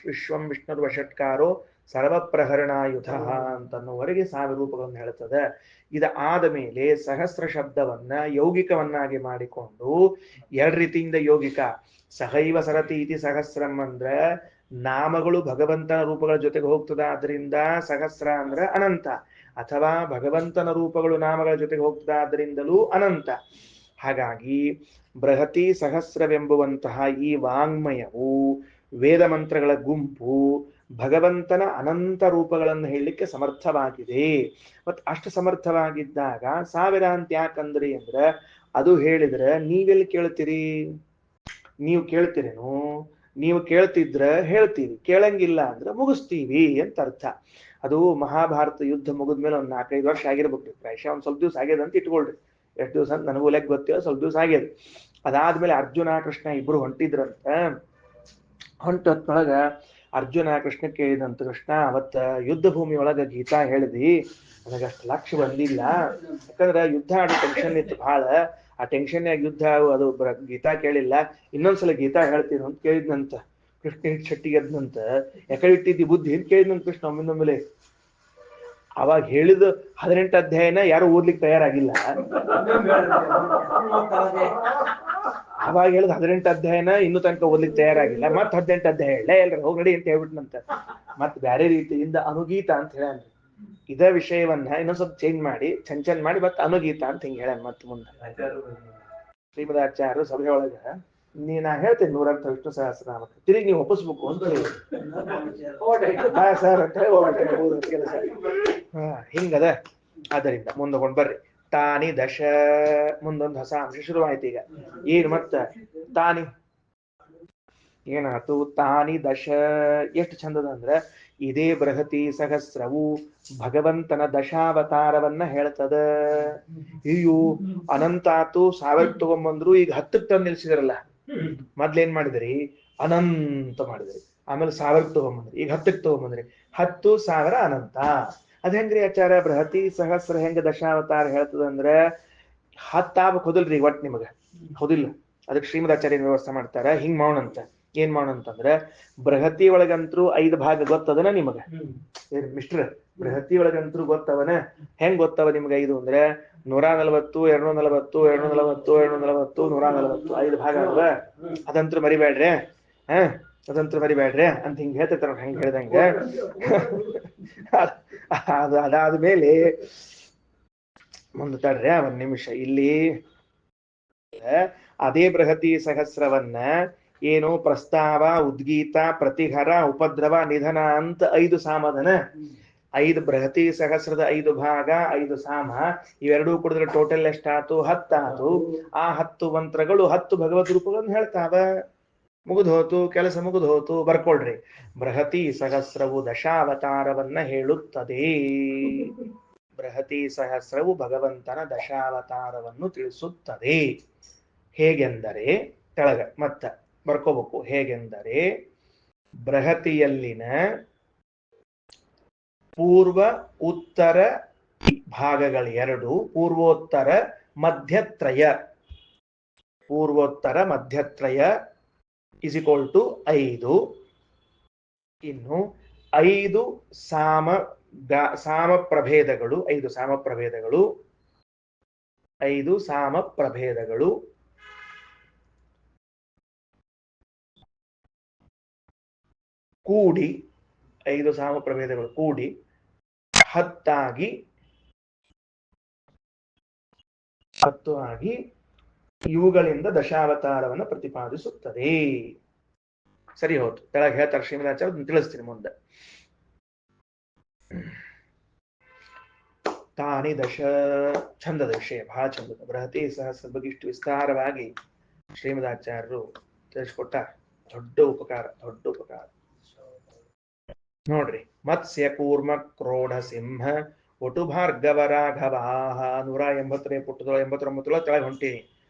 ವಿಶ್ವಂ ವಿಷ್ಣುರ್ ವಷಟ್ಕಾರೋ ಸರ್ವಪ್ರಹರಣಾಯುಧ ಅಂತನ್ನುವರೆಗೆ 1000 ರೂಪಗಳನ್ನು ಹೇಳ್ತದ. ಇದ ಆದ ಮೇಲೆ ಸಹಸ್ರ ಶಬ್ದವನ್ನ ಯೌಗಿಕವನ್ನಾಗಿ ಮಾಡಿಕೊಂಡು 2 ರೀತಿಯಿಂದ ಯೌಗಿಕ. ಸಹೈವ ಸರತಿ ಇತಿ ಸಹಸ್ರಂ ಅಂದ್ರ ನಾಮಗಳು ಭಗವಂತನ ರೂಪಗಳ ಜೊತೆಗೆ ಹೋಗ್ತದ, ಆದ್ರಿಂದ ಸಹಸ್ರ ಅಂದ್ರ ಅನಂತ. ಅಥವಾ ಭಗವಂತನ ರೂಪಗಳು ನಾಮಗಳ ಜೊತೆಗೆ ಹೋಗ್ತದ, ಆದ್ರಿಂದಲೂ ಅನಂತ. ಹಾಗಾಗಿ ಬೃಹತಿ ಸಹಸ್ರವೆಂಬುವಂತಹ ಈ ವಾಂಗ್ಮಯವು ವೇದ ಮಂತ್ರಗಳ ಗುಂಪು ಭಗವಂತನ ಅನಂತ ರೂಪಗಳನ್ನು ಹೇಳಲಿಕ್ಕೆ ಸಮರ್ಥವಾಗಿದೆ. ಮತ್ ಅಷ್ಟು ಸಮರ್ಥವಾಗಿದ್ದಾಗ 1000 ಅಂತ ಯಾಕಂದ್ರಿ ಅಂದ್ರ ಅದು ಹೇಳಿದ್ರೆ ನೀವೆಲ್ಲಿ ಕೇಳ್ತೀರಿ? ನೀವು ಕೇಳ್ತೀರೇನು? ನೀವು ಕೇಳ್ತಿದ್ರ ಹೇಳ್ತೀವಿ, ಕೇಳಂಗಿಲ್ಲ ಅಂದ್ರೆ ಮುಗಿಸ್ತೀವಿ ಅಂತ ಅರ್ಥ. ಅದು ಮಹಾಭಾರತ ಯುದ್ಧ ಮುಗಿದ್ಮೇಲೆ ಒಂದು 4-5 ವರ್ಷ ಆಗಿರ್ಬೇಕು, ಪ್ರಾಯಶಃ ಒಂದ್ ಸ್ವಲ್ಪ ದಿವಸ ಆಗ್ಯದ ಅಂತ ಇಟ್ಕೊಳ್ರಿ. ಎಷ್ಟು ದಿವಸ ಅಂತ ನನಗೂ ಲೆಕ್ಕ ಗೊತ್ತಿಲ್ಲ, ಸ್ವಲ್ಪ ದಿವಸ ಆಗ್ಯದ. ಅದಾದ್ಮೇಲೆ ಅರ್ಜುನ ಕೃಷ್ಣ ಇಬ್ರು ಹೊಂಟಿದ್ರಂತ. ಹೊಂಟೊತ್ನೊಳಗ ಅರ್ಜುನ ಕೃಷ್ಣ ಕೇಳಿದಂತ, ಕೃಷ್ಣ ಅವತ್ತ ಯುದ್ಧ ಭೂಮಿ ಒಳಗ ಗೀತಾ ಹೇಳಿದಿ, ನನಗಷ್ಟು ಲಕ್ಷ್ಯ ಬಂದಿಲ್ಲ. ಯಾಕಂದ್ರೆ ಯುದ್ಧ ಆಡೋ ಟೆನ್ಷನ್ ಇತ್ತು ಬಹಳ. ಆ ಟೆನ್ಷನ್ಯಾಗ ಯುದ್ಧ ಅದು ಗೀತಾ ಕೇಳಿಲ್ಲ. ಇನ್ನೊಂದ್ಸಲ ಗೀತಾ ಹೇಳ್ತೀನಿ ಅಂತ ಕೇಳಿದ್ನಂತ. ಕೃಷ್ಣ ಶೆಟ್ಟಿಗೆದ್ನಂತ, ಯಾಕಡೆ ಇಟ್ಟಿದ್ದಿ ಬುದ್ಧಿ ಅಂತ ಕೇಳಿದ್ನಂತ ಕೃಷ್ಣ ಒಮ್ಮಿಂದೊಮ್ಮೆಲೆ. ಅವಾಗ ಹೇಳಿದ 18 ಅಧ್ಯಾಯನ ಯಾರು ಓದ್ಲಿಕ್ಕೆ ತಯಾರಾಗಿಲ್ಲ. ಅವಾಗ ಹೇಳಿದ 18 ಅಧ್ಯಾಯನ ಇನ್ನೂ ತನಕ ಓದ್ಲಿಕ್ಕೆ ತಯಾರಾಗಿಲ್ಲ. ಮತ್ 18 ಅಧ್ಯಾಯ ಹೇಳೇ ಎಲ್ರ ಹೋಗಡಿ ಅಂತ ಹೇಳ್ಬಿಟ್ನಂತ. ಮತ್ ಬ್ಯಾರೆ ರೀತಿಯಿಂದ ಅನುಗೀತ ಅಂತ ಹೇಳ್ಯಾನ್ರಿ. ಇದ ವಿಷಯವನ್ನ ಇನ್ನೊಂದ್ ಸ್ವಲ್ಪ ಚೇಂಜ್ ಮಾಡಿ ಚಂಚನ್ ಮಾಡಿ ಮತ್ ಅನುಗೀತ ಅಂತ ಹಿಂಗ್ ಹೇಳ್ಯಾನ. ಮತ್ ಮುಂದೆ ಶ್ರೀಮದಾಚಾರ್ಯರು ಸಭೆ ಒಳಗ ನಾ ಹೇಳ್ತೇನೆ 108 ವಿಷ್ಣು ಸಹಸ್ರನಾಮಕ್ಕೆ ತಿರುಗಿ ನೀವು ಒಪ್ಪಿಸ್ಬೇಕು ಅಂತ ಹೇಳಿ ಸರ್ ಅಂತ ಹೇಳಿ ಕೆಲಸ ಹಿಂಗದ. ಆದ್ದರಿಂದ ಮುಂದೊಂಡ್ ಬರ್ರಿ. ತಾನಿ ದಶ, ಮುಂದೊಂದು ಹೊಸ ಅಂಶ ಶುರುವಾಯ್ತು ಈಗ. ಏನ್ ಮತ್ತ ತಾನಿ ಏನಾಯ್ತು? ತಾನಿ ದಶ ಎಷ್ಟು ಚಂದದ ಅಂದ್ರ ಇದೇ ಬೃಹತಿ ಸಹಸ್ರವು ಭಗವಂತನ ದಶಾವತಾರವನ್ನ ಹೇಳ್ತದ. ಅಯ್ಯೋ ಅನಂತಾತು 1000 ತಗೊಂಬಂದ್ರು, ಈಗ 10ಕ್ಕೆ ತಂದು ನಿಲ್ಸಿದ್ರಲ್ಲ. ಮೊದ್ಲೇನ್ ಮಾಡಿದ್ರಿ? ಅನಂತ ಮಾಡಿದ್ರಿ, ಆಮೇಲೆ 1000 ತಗೊಂಬಂದ್ರಿ, ಈಗ 10ಕ್ಕೆ ತಗೊಂಬಂದ್ರಿ. 10,000 ಅನಂತ. ಅದ್ ಹೆಂಗ್ರಿ ಆಚಾರ್ಯ? ಬೃಹತಿ ಸಹಸ್ರ ಹೆಂಗ ದಶಾವತಾರ ಹೇಳ್ತದಂದ್ರ 10 ಆಗ್ಬೇಕು ಹೋದಿಲ್ರಿ ಒಟ್ ನಿಮಗ, ಹೌದಿಲ್ಲ? ಅದಕ್ಕೆ ಶ್ರೀಮದಾಚಾರ್ಯ ವ್ಯವಸ್ಥೆ ಮಾಡ್ತಾರ. ಹಿಂಗ್ ಮಾಡೋಣಂತ. ಏನ್ ಮಾಡೋಣಂತಂದ್ರ ಬೃಹತಿ ಒಳಗಂತ್ರು 5 ಭಾಗ ಗೊತ್ತದನ ನಿಮಗ ಮಿಸ್ಟರ್? ಬೃಹತಿ ಒಳಗಂತ್ರು ಗೊತ್ತವನ? ಹೆಂಗ್ ಗೊತ್ತವ ನಿಮ್ಗ 5 ಅಂದ್ರೆ 140, 240, 240, 240, 140 5 ಭಾಗ ಅಲ್ವ? ಅದಂತ್ರು ಮರಿಬೇಡ್ರಿ. ಅದಂತ್ರು ಮರಿಬೇಡ್ರಿ ಅಂತ ಹಿಂಗ್ ಹೇಳ್ತಿರ್ತಾರ. ಹೆಂಗ್ ಹೇಳ್ದಂಗ ಅದಾದ್ಮೇಲೆ ಮುಂದೆ ತಡ್ರಿ ಒಂದ್ ನಿಮಿಷ. ಇಲ್ಲಿ ಅದೇ ಬೃಹತಿ ಸಹಸ್ರವನ್ನ ಏನು ಪ್ರಸ್ತಾವ, ಉದ್ಗೀತ, ಪ್ರತಿಹರ, ಉಪದ್ರವ, ನಿಧನ ಅಂತ 5 ಸಾಮದನ. 5 ಬೃಹತಿ ಸಹಸ್ರದ 5 ಭಾಗ, 5 ಸಾಮ, ಇವೆರಡೂ ಕುಡಿದ್ರೆ ಟೋಟಲ್ ಎಷ್ಟಾತು? 10 ಆತು. ಆ 10 ಮಂತ್ರಗಳು 10 ಭಗವದ್ ರೂಪಗಳನ್ನು ಹೇಳ್ತಾವ. ಮುಗಿದು ಹೋತು, ಕೆಲಸ ಮುಗಿದು ಹೋತು. ಬರ್ಕೊಳ್ರಿ. ಬೃಹತಿ ಸಹಸ್ರವು ದಶಾವತಾರವನ್ನ ಹೇಳುತ್ತದೆ. ಬೃಹತಿ ಸಹಸ್ರವು ಭಗವಂತನ ದಶಾವತಾರವನ್ನು ತಿಳಿಸುತ್ತದೆ. ಹೇಗೆಂದರೆ ಕೆಳಗ ಮತ್ತ ಬರ್ಕೋಬೇಕು. ಹೇಗೆಂದರೆ ಬೃಹತಿಯಲ್ಲಿನ ಪೂರ್ವ ಉತ್ತರ ಭಾಗಗಳು 2, ಪೂರ್ವೋತ್ತರ ಮಧ್ಯತ್ರಯ. ಪೂರ್ವೋತ್ತರ ಮಧ್ಯತ್ರಯ = 5. ಇನ್ನು 5 ಸಾಮ ಪ್ರಭೇದಗಳು. 5 ಸಾಮ ಪ್ರಭೇದಗಳು. 5 ಸಾಮ ಪ್ರಭೇದಗಳು ಕೂಡಿ, 5 ಸಾಮ ಪ್ರಭೇದಗಳು ಕೂಡಿ 10 ಆಗಿ ಇವುಗಳಿಂದ ದಶಾವತಾರವನ್ನು ಪ್ರತಿಪಾದಿಸುತ್ತದೆ. ಸರಿ ಹೋಯ್ತು. ಕೆಳಗೆ ಹೇಳ್ತಾರೆ ಶ್ರೀಮದಾಚಾರ್ಯ, ತಿಳಿಸ್ತೀನಿ ಮುಂದೆ. ತಾನಿ ದಶ ಚಂದದ ವಿಷಯ, ಬಹಳ ಚಂದದ. ಬೃಹತಿ ಸಹಸ್ರ ಬಗ್ಗೆ ಇಷ್ಟು ವಿಸ್ತಾರವಾಗಿ ಶ್ರೀಮದಾಚಾರ್ಯರು ತಿಳಿಸ್ಕೊಟ್ಟ. ದೊಡ್ಡ ಉಪಕಾರ, ದೊಡ್ಡ ಉಪಕಾರ. ನೋಡ್ರಿ ಮತ್ಸ್ಯ ಕೂರ್ಮ ಕ್ರೋಢ ಸಿಂಹ ಒಟು ಭಾರ್ಗವ ರಾಘವಾಹ 180 ಪುಟದೊಳ 89 ಕೆಳಗೆ ಹೊಂಟೀನಿ.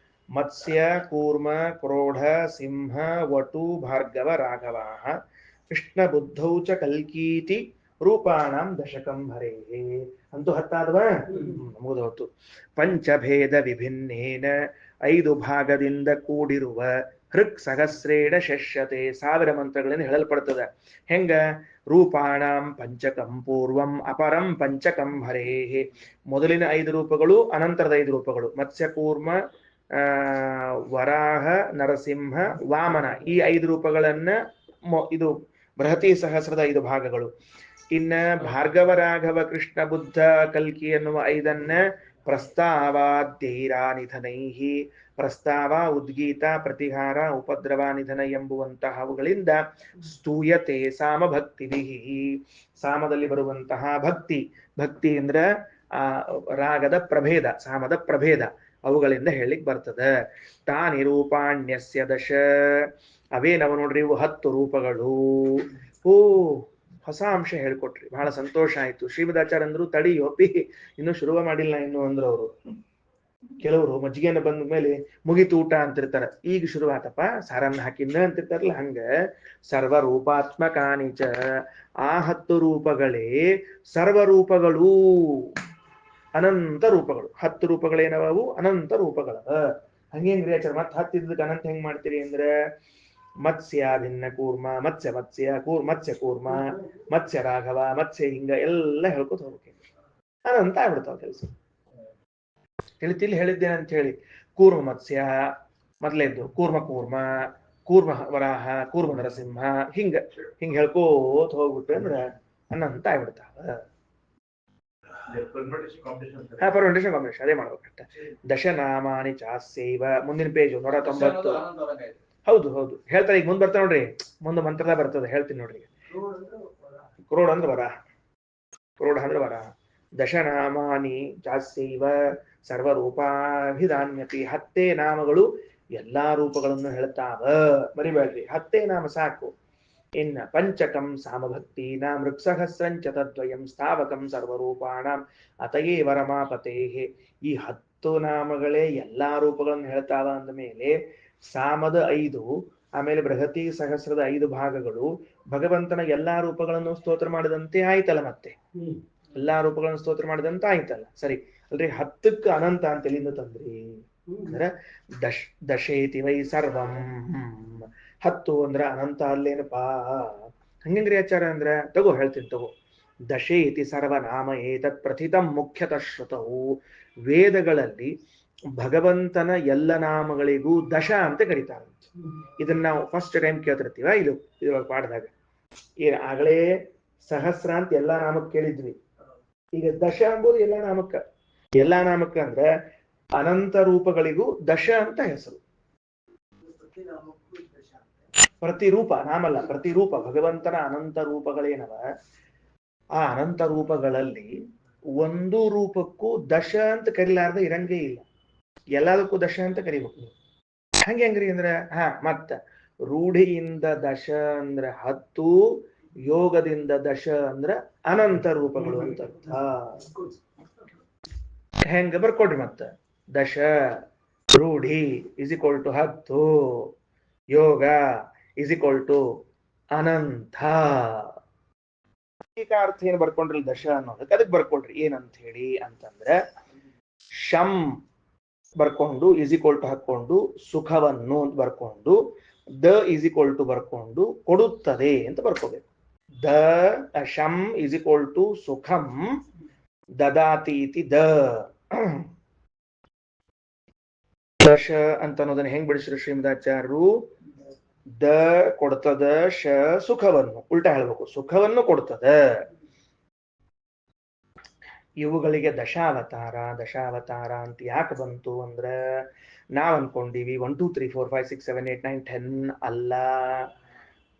ಮತ್ಸ್ಯ ಕೂರ್ಮ ಕ್ರೋಢ ಸಿಂಹ ವಟು ಭಾರ್ಗವ ರಾಘವಾಹ ಕೃಷ್ಣ ಬುದ್ಧೌ ಚ ಕಲ್ಕೀತಿ ರೂಪಾಣಂ ದಶಕಂ ಹರೇ. ಅಂತೂ ಹತ್ತಾದವ ಮುಗಿದೋತು. ಪಂಚಭೇದ ವಿಭಿನ್ನೇನ 5 ಭಾಗದಿಂದ ಕೂಡಿರುವ ಹೃಕ್ ಸಹಸ್ರೇಣ ಶಶ್ಯತೆ 1000 ಮಂತ್ರಗಳಿಂದ ಹೇಳಲ್ಪಡ್ತದೆ. ಹೆಂಗ? ರೂಪಾಣಂ ಪಂಚಕಂ ಪೂರ್ವಂ ಅಪರಂ ಪಂಚಕಂ ಹರೇ. ಮೊದಲಿನ 5 ರೂಪಗಳು ಅನಂತರದ 5 ರೂಪಗಳು ಮತ್ಸ್ಯಕೂರ್ಮ ವರಾಹ ನರಸಿಂಹ ವಾಮನ ಈ 5 ರೂಪಗಳನ್ನ ಇದು ಬೃಹತಿ ಸಹಸ್ರದ 5 ಭಾಗಗಳು. ಇನ್ನ ಭಾರ್ಗವ ರಾಘವ ಕೃಷ್ಣ ಬುದ್ಧ ಕಲ್ಕಿ ಎನ್ನುವ 5ನ್ನ ಪ್ರಸ್ತಾವಾದ್ಯೈರಾ ನಿಧನೈಹಿ ಪ್ರಸ್ತಾವ ಉದ್ಗೀತ ಪ್ರತಿಹಾರ ಉಪದ್ರವ ನಿಧನ ಎಂಬುವಂತಹವುಗಳಿಂದ ಸ್ತೂಯತೆ ಸಾಮಭಕ್ತಿಭಿಃ. ಸಾಮದಲ್ಲಿ ಬರುವಂತಹ ಭಕ್ತಿ, ಭಕ್ತಿ ಅಂದ್ರೆ ಆ ರಾಗದ ಪ್ರಭೇದ, ಸಾಮದ ಪ್ರಭೇದ ಅವುಗಳಿಂದ ಹೇಳಿಕ್ ಬರ್ತದೆ. ತಾನಿ ರೂಪಾಣ್ಯಸ್ಯ ದಶ, ಅವೇನವ ನೋಡ್ರಿ ಇವು 10 ರೂಪಗಳು. ಓ ಹೊಸ ಅಂಶ ಹೇಳ್ಕೊಟ್ರಿ, ಬಹಳ ಸಂತೋಷ ಆಯ್ತು. ಶ್ರೀಮದಾಚಾರ್ಯ ಅಂದ್ರು ತಡಿಯೋಪಿ ಇನ್ನು ಶುರುವ ಮಾಡಿಲ್ಲ ಇನ್ನು ಅಂದ್ರು ಅವರು. ಕೆಲವರು ಮಜ್ಜಿಗೆನ ಬಂದ ಮೇಲೆ ಮುಗಿತು ಊಟ ಅಂತಿರ್ತಾರ, ಈಗ ಶುರು ಆತಪ್ಪ ಸಾರನ್ನ ಹಾಕಿನ್ನ ಅಂತಿರ್ತಾರಲ್ಲ, ಹಂಗ ಸರ್ವರೂಪಾತ್ಮಕಾನಿಚ ಆ 10 ರೂಪಗಳೇ ಸರ್ವರೂಪಗಳು, ಅನಂತ ರೂಪಗಳು. 10 ರೂಪಗಳೇನವು? ಅನಂತ ರೂಪಗಳ. ಹಂಗೇನ್ರಿ ಆಚಾರ ಮತ್ತೆ 10 ಇದ್ದಕ್ಕೆ ಅನಂತ ಹೆಂಗ್ ಮಾಡ್ತೀರಿ ಅಂದ್ರೆ ಮತ್ಸ್ಯ ಭಿನ್ನ ಕೂರ್ಮ, ಮತ್ಸ್ಯ ಮತ್ಸ್ಯ ಮತ್ಸ್ಯ ಕೂರ್ಮ, ಮತ್ಸ್ಯ ರಾಘವ, ಮತ್ಸ್ಯ ಹಿಂಗ ಎಲ್ಲ ಹೇಳ್ಕೊತ ಹೋಗ್ಬೇಕು. ಅನಂತ ಆಗ್ಬಿಡ್ತಾವ ಕೆಲಸ. ತಿಳಿತಿಲ್ ಹೇಳಿದ್ದೇನೆ ಅಂತ ಹೇಳಿ ಕೂರ್ಮ ಮತ್ಸ್ಯ ಮೊದಲೇದ್ದು, ಕೂರ್ಮ ಕೂರ್ಮ, ಕೂರ್ಮ ವರಾಹ, ಕೂರ್ಮ ನರಸಿಂಹ, ಹಿಂಗ ಹೇಳ್ಕೋತ ಹೋಗ್ಬಿಟ್ರೆ ಅಂದ್ರೆ ಅನಂತ ಆಗ್ಬಿಡ್ತಾವ. ಪರ್ಮೆಂಟೇಶನ್ ಕಾಂಬಿನೇಷನ್ ಅದೇ ಮಾಡ್ಬೇಕಷ್ಟ. ದಶನಾಮಾನಿ ಚಾಸ್ಯೈವ, ಮುಂದಿನ ಪೇಜು 190. ಹೌದು ಹೌದು ಹೇಳ್ತಾರೆ, ಈಗ ಮುಂದೆ ಬರ್ತಾ ನೋಡ್ರಿ, ಮುಂದೆ ಮಂತ್ರದ ಬರ್ತದೆ, ಹೇಳ್ತೀನಿ ನೋಡ್ರಿ. ಕ್ರೋಢ ಅಂದ್ರೆ ವರ, ಕ್ರೋಢ ಅಂದ್ರೆ ವರ. ದಶನಾಮಾನಿ ಚಾಸ್ಯೈವ ಸರ್ವರೂಪಾಭಿಧಾನ್ಯತಿ, 10 ನಾಮಗಳು ಎಲ್ಲಾ ರೂಪಗಳನ್ನು ಹೇಳ್ತಾವ. ಮರಿಬೇಡ್ರಿ, 10 ನಾಮ ಸಾಕು. ಇನ್ನ ಪಂಚಕಂ ಸಾಮಭಕ್ತಿ ನಾಂ ಮೃಕ್ಸಹಸ್ರಂಚ ತದ್ವಯಂ ಸ್ಥಾವಕಂ ಸರ್ವರೂಪಾಣಂ ಅತಯೇವ ರಮಾಪತೇಹಿ. ಈ 10 ನಾಮಗಳೇ ಎಲ್ಲಾ ರೂಪಗಳನ್ನು ಹೇಳ್ತಾವ ಅಂದ ಮೇಲೆ ಸಾಮದ 5, ಆಮೇಲೆ ಬೃಹತಿ ಸಹಸ್ರದ 5 ಭಾಗಗಳು ಭಗವಂತನ ಎಲ್ಲಾ ರೂಪಗಳನ್ನು ಸ್ತೋತ್ರ ಮಾಡಿದಂತೆ ಆಯ್ತಲ್ಲ. ಮತ್ತೆ ಎಲ್ಲಾ ರೂಪಗಳನ್ನು ಸ್ತೋತ್ರ ಮಾಡಿದಂತ ಆಯ್ತಲ್ಲ. ಸರಿ ಅಲ್ರಿ, 10ಕ್ಕೆ ಅನಂತ ಅಂತ ಎಲ್ಲಿಂದ ತಂದ್ರಿ ಅಂದ್ರೆ ದಶೇತಿ ವೈ ಸರ್ವಂ. 10 ಅಂದ್ರ ಅನಂತ ಅಲ್ಲೇನಪ್ಪಾ? ಹಂಗಂಗ್ರಿ ಆಚಾರ ಅಂದ್ರೆ ತಗೋ ಹೇಳ್ತೀನಿ ತಗೋ. ದಶೇತಿ ಸರ್ವನಾಮ ಏತತ್ ಪ್ರಥಿತಂ ಮುಖ್ಯತಃ ಶ್ರುತವು. ವೇದಗಳಲ್ಲಿ ಭಗವಂತನ ಎಲ್ಲ ನಾಮಗಳಿಗೂ ದಶ ಅಂತ ಕರೀತಾರೆ. ಇದನ್ನ ನಾವು ಫಸ್ಟ್ ಟೈಮ್ ಕೇಳ್ತಿರ್ತೀವ ಇದ್ರೊಳಗೆ ಪಾಠದಾಗ. ಆಗಲೇ ಸಹಸ್ರ ಅಂತ ಎಲ್ಲಾ ನಾಮಕ್ಕೆ ಕೇಳಿದ್ವಿ, ಈಗ ದಶ ಅಂಬೋದು ಎಲ್ಲಾ ನಾಮಕ್ಕ ಅಂದ್ರೆ ಅನಂತ ರೂಪಗಳಿಗೂ ದಶ ಅಂತ ಹೆಸರು. ಪ್ರತಿರೂಪ ನಾಮಲ್ಲ, ಪ್ರತಿರೂಪ ಭಗವಂತನ ಅನಂತ ರೂಪಗಳೇನವ, ಆ ಅನಂತ ರೂಪಗಳಲ್ಲಿ ಒಂದು ರೂಪಕ್ಕೂ ದಶ ಅಂತ ಕರಿಲಾರ್ದ ಇರಂಗೇ ಇಲ್ಲ. ಎಲ್ಲದಕ್ಕೂ ದಶ ಅಂತ ಕರಿಬೇಕು ನೀವು. ಹಂಗ್ರಿ ಅಂದ್ರೆ ಮತ್ತ ರೂಢಿಯಿಂದ ದಶ ಅಂದ್ರೆ 10, ಯೋಗದಿಂದ ದಶ ಅಂದ್ರೆ ಅನಂತ ರೂಪಗಳು ಅಂತ ಅರ್ಥ. ಹೆಂಗ ಬರ್ಕೊಡ್ರಿ ಮತ್ತ. ದಶ ರೂಢಿ ಇಸ್ ಈಕ್ವಲ್ ಟು 10, ಯೋಗ ಇಸ್ ಈಕ್ವಲ್ ಟು ಅನಂತ. ಈಗ ಅರ್ಥ ಏನ್ ಬರ್ಕೊಂಡ್ರಿ ದಶ ಅನ್ನೋದಕ್ಕೆ, ಅದಕ್ಕೆ ಬರ್ಕೊಳ್ರಿ ಏನಂತ ಹೇಳಿ ಅಂತಂದ್ರೆ ಶಂ ಬರ್ಕೊಂಡು ಇಸ್ ಈಕ್ವಲ್ ಟು ಹಾಕೊಂಡು ಸುಖವನ್ನು ಅಂತ ಬರ್ಕೊಂಡು ದ ಇಸ್ ಈಕ್ವಲ್ ಟು ಬರ್ಕೊಂಡು ಕೊಡುತ್ತದೆ ಅಂತ ಬರ್ಕೋಬೇಕು. ದ ಶಂ ಇಸ್ ಈಕ್ವಲ್ ಟು ಸುಖಂ ದದಾತಿ ಇತಿ ದ. ದಶ ಅಂತ ಅನ್ನೋದನ್ನ ಹೆಂಗ್ ಬಿಡಿಸಿದ್ರು ಶ್ರೀಮದಾಚಾರ್ಯರು? ದ ಕೊಡ್ತದ, ಶ ಸುಖವನ್ನು, ಉಲ್ಟಾ ಹೇಳ್ಬೇಕು, ಸುಖವನ್ನು ಕೊಡ್ತದ. ಇವುಗಳಿಗೆ ದಶಾವತಾರ ಅಂತ ಯಾಕೆ ಬಂತು ಅಂದ್ರೆ ನಾವ್ ಅನ್ಕೊಂಡಿವಿ 1 2 3 4 5 6 7 8 9 10 ಅಲ್ಲ.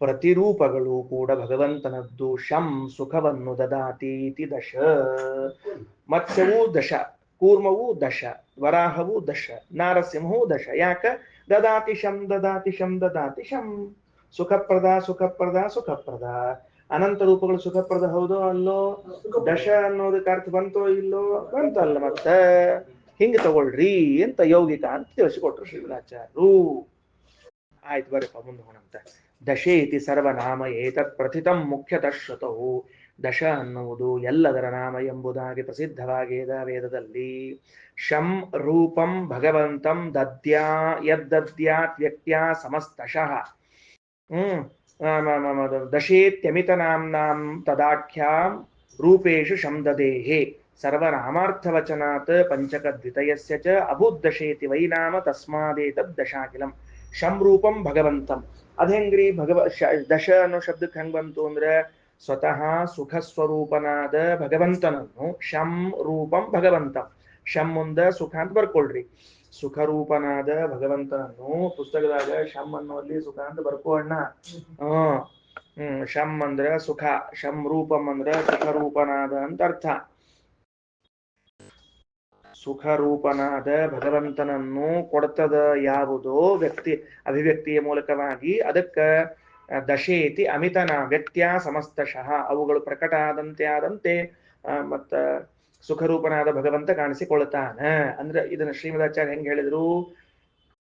ಪ್ರತಿರೂಪಗಳು ಕೂಡ ಭಗವಂತನದ್ದು. ಶಂ ಸುಖವನ್ನು ದದಾತಿ ಇತಿ ದಶ. ಮತ್ಸ್ಯವೂ ದಶ, ಕೂರ್ಮವೂ ದಶ, ವರಾಹವೂ ದಶ, ನಾರಸಿಂಹವೂ ದಶ. ಯಾಕ? ದದಾತಿ ಶಂ ದದಾತಿ ಶಂ ದದಾತಿ ಶಂ. ಸುಖಪ್ರದ ಸುಖಪ್ರದ ಸುಖಪ್ರದ. ಅನಂತ ರೂಪಗಳು ಸುಖಪ್ರದ ಹೌದೋ ಅಲ್ಲೋ? ದಶ ಅನ್ನೋದಕ್ಕೆ ಅರ್ಥ ಬಂತೋ ಇಲ್ಲೋ? ಬಂತಲ್ಲ ಮತ್ತ. ಹಿಂಗೆ ತಗೊಳ್ರಿ ಅಂತ ಯೌಗಿಕ ಅಂತ ತಿಳಿಸಿಕೊಟ್ರು ಶ್ರೀಮದಾಚಾರ್ಯರು. ಆಯ್ತು ಬರಪ್ಪ ಮುಂದೆ ಹೋಣಂತ. ದಶೇ ಇತಿ ಸರ್ವನಾಮ ಏತತ್ ಪ್ರಥಿತಂ ಮುಖ್ಯತಃ ಶ್ರುತೌ. ದಶ ಅನ್ನುವುದು ಎಲ್ಲದರ ನಾಮ ಎಂಬುದಾಗಿ ಪ್ರಸಿದ್ಧವಾಗಿದೆ ವೇದದಲ್ಲಿ. ಶಂ ರೂಪಂ ಭಗವಂತಂ ದದ್ಯಾ ಯದ್ದದ್ಯಾತ್ ವ್ಯಕ್ತ್ಯಾ ಸಮಸ್ತಶಃ. ದಶೇತ್ಯಮಿತ ನಾಮ್ನಾಂ ತದಾಖ್ಯಾಂ ರೂಪೇಶು ಶಂದದೇಹೇ ಸರ್ವನಾಮಾರ್ಥವಚನಾತ್ ಪಂಚಕದ್ವಿತಯಸ್ಯ ಚ ಅಭುದ್ದಶೇತಿ ವೈ ನಾಮ ತಸ್ಮಾದೇತದ್ ದಶಾಖಿಲಂ. ಶಂ ರೂಪಂ ಭಗವಂತಂ ಅದ್ ಹೆಂಗ್ರಿ? ದಶ ಅನ್ನೋ ಶಬ್ದಕ್ಕೆ ಹೆಂಗ್ ಬಂತು ಅಂದ್ರೆ ಸ್ವತಃ ಸುಖ ಸ್ವರೂಪನಾದ ಭಗವಂತನನ್ನು ಶಂ ರೂಪಂ ಭಗವಂತಂ. ಶಂ ಮುಂದ ಸುಖ ಅಂತ ಬರ್ಕೊಳ್ರಿ. ಸುಖ ರೂಪನಾದ ಭಗವಂತನನ್ನು ಪುಸ್ತಕದಾಗ ಶಂ ಅನ್ನುವಲ್ಲಿ ಸುಖ ಅಂತ ಬರ್ಕೋಣ. ಶಂ ಅಂದ್ರ ಸುಖ, ಶಂ ರೂಪಂ ಅಂದ್ರ ಸುಖ ರೂಪನಾದ ಅಂತ ಅರ್ಥ. ಸುಖ ರೂಪನಾದ ಭಗವಂತನನ್ನು ಕೊಡ್ತದ ಯಾವುದೋ ವ್ಯಕ್ತಿ ಅಭಿವ್ಯಕ್ತಿಯ ಮೂಲಕವಾಗಿ, ಅದಕ್ಕ ದಶೇತಿ ಅಮಿತನ ವ್ಯಕ್ತ್ಯಾ ಸಮಸ್ತಶಃ ಅವುಗಳು ಪ್ರಕಟ ಆದಂತೆ ಮತ್ತ ಸುಖರೂಪನಾದ ಭಗವಂತ ಕಾಣಿಸಿಕೊಳ್ತಾನ. ಅಂದ್ರೆ ಇದನ್ನ ಶ್ರೀಮದಾಚಾರ್ಯ ಹೆಂಗ್ ಹೇಳಿದ್ರು?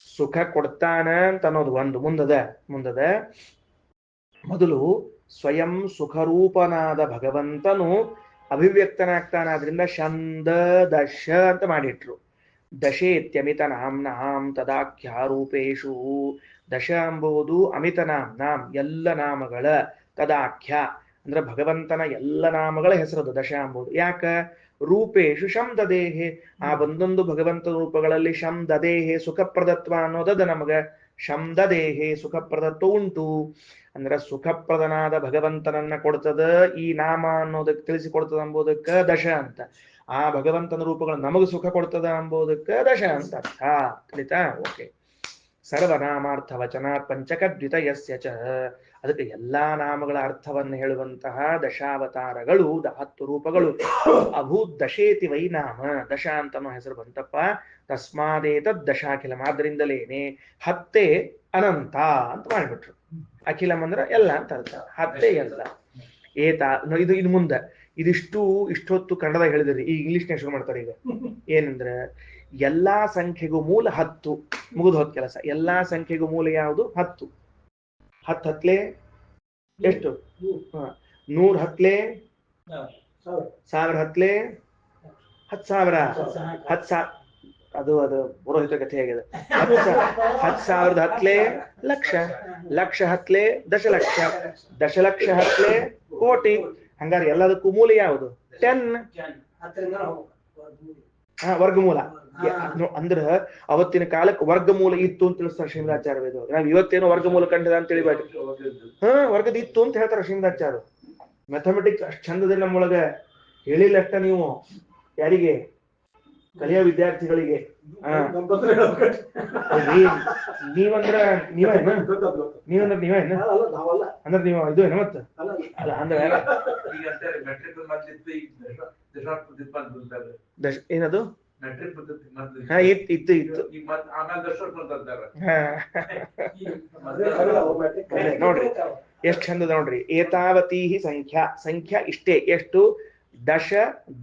ಸುಖ ಕೊಡ್ತಾನ ಅಂತ ಅನ್ನೋದು ಒಂದು ಮುಂದದ ಮೊದಲು ಸ್ವಯಂ ಸುಖರೂಪನಾದ ಭಗವಂತನು ಅಭಿವ್ಯಕ್ತನಾಗ್ತಾನ. ಆದ್ರಿಂದ ಶಂದ ದಶ ಅಂತ ಮಾಡಿಟ್ರು. ದಶೇತ್ಯಮಿತ ನಾಮ್ನಾಂ ತದಾಖ್ಯಾರೂಪೇಶು. ದಶ ಎಂಬುದು ಅಮಿತ ನಾಮ್, ಎಲ್ಲ ನಾಮಗಳ ತದಾಖ್ಯ ಅಂದ್ರೆ ಭಗವಂತನ ಎಲ್ಲ ನಾಮಗಳ ಹೆಸರದು ದಶ ಎಂಬುದು. ಯಾಕ? ರೂಪೇಶು ಶಂ ದದೇಹೆ, ಆ ಒಂದೊಂದು ಭಗವಂತ ರೂಪಗಳಲ್ಲಿ ಶಂ ದದೇಹೆ ಸುಖಪ್ರದತ್ವ ಅನ್ನೋದದ ನಮಗ. ಶಂ ದದೇಹೆ ಸುಖಪ್ರದತ್ವ ಉಂಟು ಅಂದ್ರೆ ಸುಖಪ್ರದನಾದ ಭಗವಂತನನ್ನ ಕೊಡ್ತದ ಈ ನಾಮ ಅನ್ನೋದಕ್ಕೆ ತಿಳಿಸಿಕೊಡ್ತದ ಎಂಬುದಕ್ಕ ದಶ ಅಂತ. ಆ ಭಗವಂತನ ರೂಪಗಳು ನಮಗ ಸುಖ ಕೊಡ್ತದ ಎಂಬುದಕ್ಕ ದಶ ಅಂತ ಅರ್ಥ. ತಿಳಿತಾ? ಓಕೆ. ಸರ್ವನಾಮಾರ್ಥ ವಚನ ಪಂಚಕದ್ವಿತಯಸ್ಯ ಚ. ಅದಕ್ಕೆ ಎಲ್ಲಾ ನಾಮಗಳ ಅರ್ಥವನ್ನು ಹೇಳುವಂತಹ ದಶಾವತಾರಗಳು, 10 ರೂಪಗಳು. ಅಭೂತ್ ದಶೇತಿ ವೈ ನಾಮ, ದಶ ಅಂತನೋ ಹೆಸರು ಬಂತಪ್ಪ. ತಸ್ಮಾದೇತದ್ ದಶಾಖಿಲಂ, ಆದ್ರಿಂದಲೇನೆ 10 ಅನಂತ ಅಂತ ಮಾಡಿಬಿಟ್ರು. ಅಖಿಲಂ ಅಂದ್ರೆ ಎಲ್ಲ ಅಂತ ಅರ್ಥ, 10 ಎಲ್ಲ. ಇದು ಇನ್ನು ಮುಂದೆ ಇಷ್ಟೊತ್ತು ಕನ್ನಡದಾಗ ಹೇಳಿದ್ರಿ, ಈ ಇಂಗ್ಲಿಷ್ನಾಗ ಶುರು ಮಾಡ್ತಾರೆ ಈಗ. ಏನಂದ್ರೆ ಎಲ್ಲಾ ಸಂಖ್ಯೆಗೂ ಮೂಲ 10. ಮುಗಿದು ಹೋದ ಕೆಲಸ. ಎಲ್ಲಾ ಸಂಖ್ಯೆಗೂ ಮೂಲ ಯಾವುದು? 10. 10 ಹತ್ಲೆ ಎಷ್ಟು? 100 ಹತ್ಲೆ 1000 ಹತ್ಲೆ 10,000. 10,000 ಅದು ಪುರೋಹಿತ ಕಥೆ ಆಗಿದೆ. 10,000 ಹತ್ಲೆ ಲಕ್ಷ, ಲಕ್ಷ ಹತ್ಲೆ ದಶಲಕ್ಷ, ದಶಲಕ್ಷ ಹತ್ಲೆ ಕೋಟಿ. ಹಂಗಾರೆ ಎಲ್ಲದಕ್ಕೂ ಮೂಲ ಯಾವುದು? 10. ವರ್ಗಮೂಲ. ಅಂದ್ರ ಅವತ್ತಿನ ಕಾಲಕ್ಕೆ ವರ್ಗಮೂಲ ಇತ್ತು ಅಂತ ತಿಳಿಸ್ತಾರೆ ಶ್ರೀಮದಾಚಾರ್ಯ ವೇದವಾಗಿ. ನಾವ್ ಇವತ್ತೇನೋ ವರ್ಗಮೂಲ ಕಂಡದ ಅಂತ ತಿಳಿಬೇಡ್ರಿ. ವರ್ಗದ ಇತ್ತು ಅಂತ ಹೇಳ್ತಾರೆ ಶ್ರೀಮದಾಚಾರ್ಯ. ಮ್ಯಾಥಮೆಟಿಕ್ಸ್ ಅಷ್ಟು ಚಂದದಲ್ಲಿ ನಮ್ಮೊಳಗ ಹೇಳಿಲ್ಲ ಅಷ್ಟ. ನೀವು ಯಾರಿಗೆ? ಕಲಿಯೋ ವಿದ್ಯಾರ್ಥಿಗಳಿಗೆ. ನೀವಂದ್ರ ನೀವೇನ ಅಂದ್ರೆ ನೀವು ಇದು ಏನ ಮತ್ತ ಅಲ್ಲ ಅಂದ್ರೆ ಏನದು? ಇತ್ತು ನೋಡ್ರಿ ಎಷ್ಟ್ ಚಂದದ ನೋಡ್ರಿ. ಏತಾವತಿ ಸಂಖ್ಯಾ ಇಷ್ಟೇ. ಎಷ್ಟು? ದಶ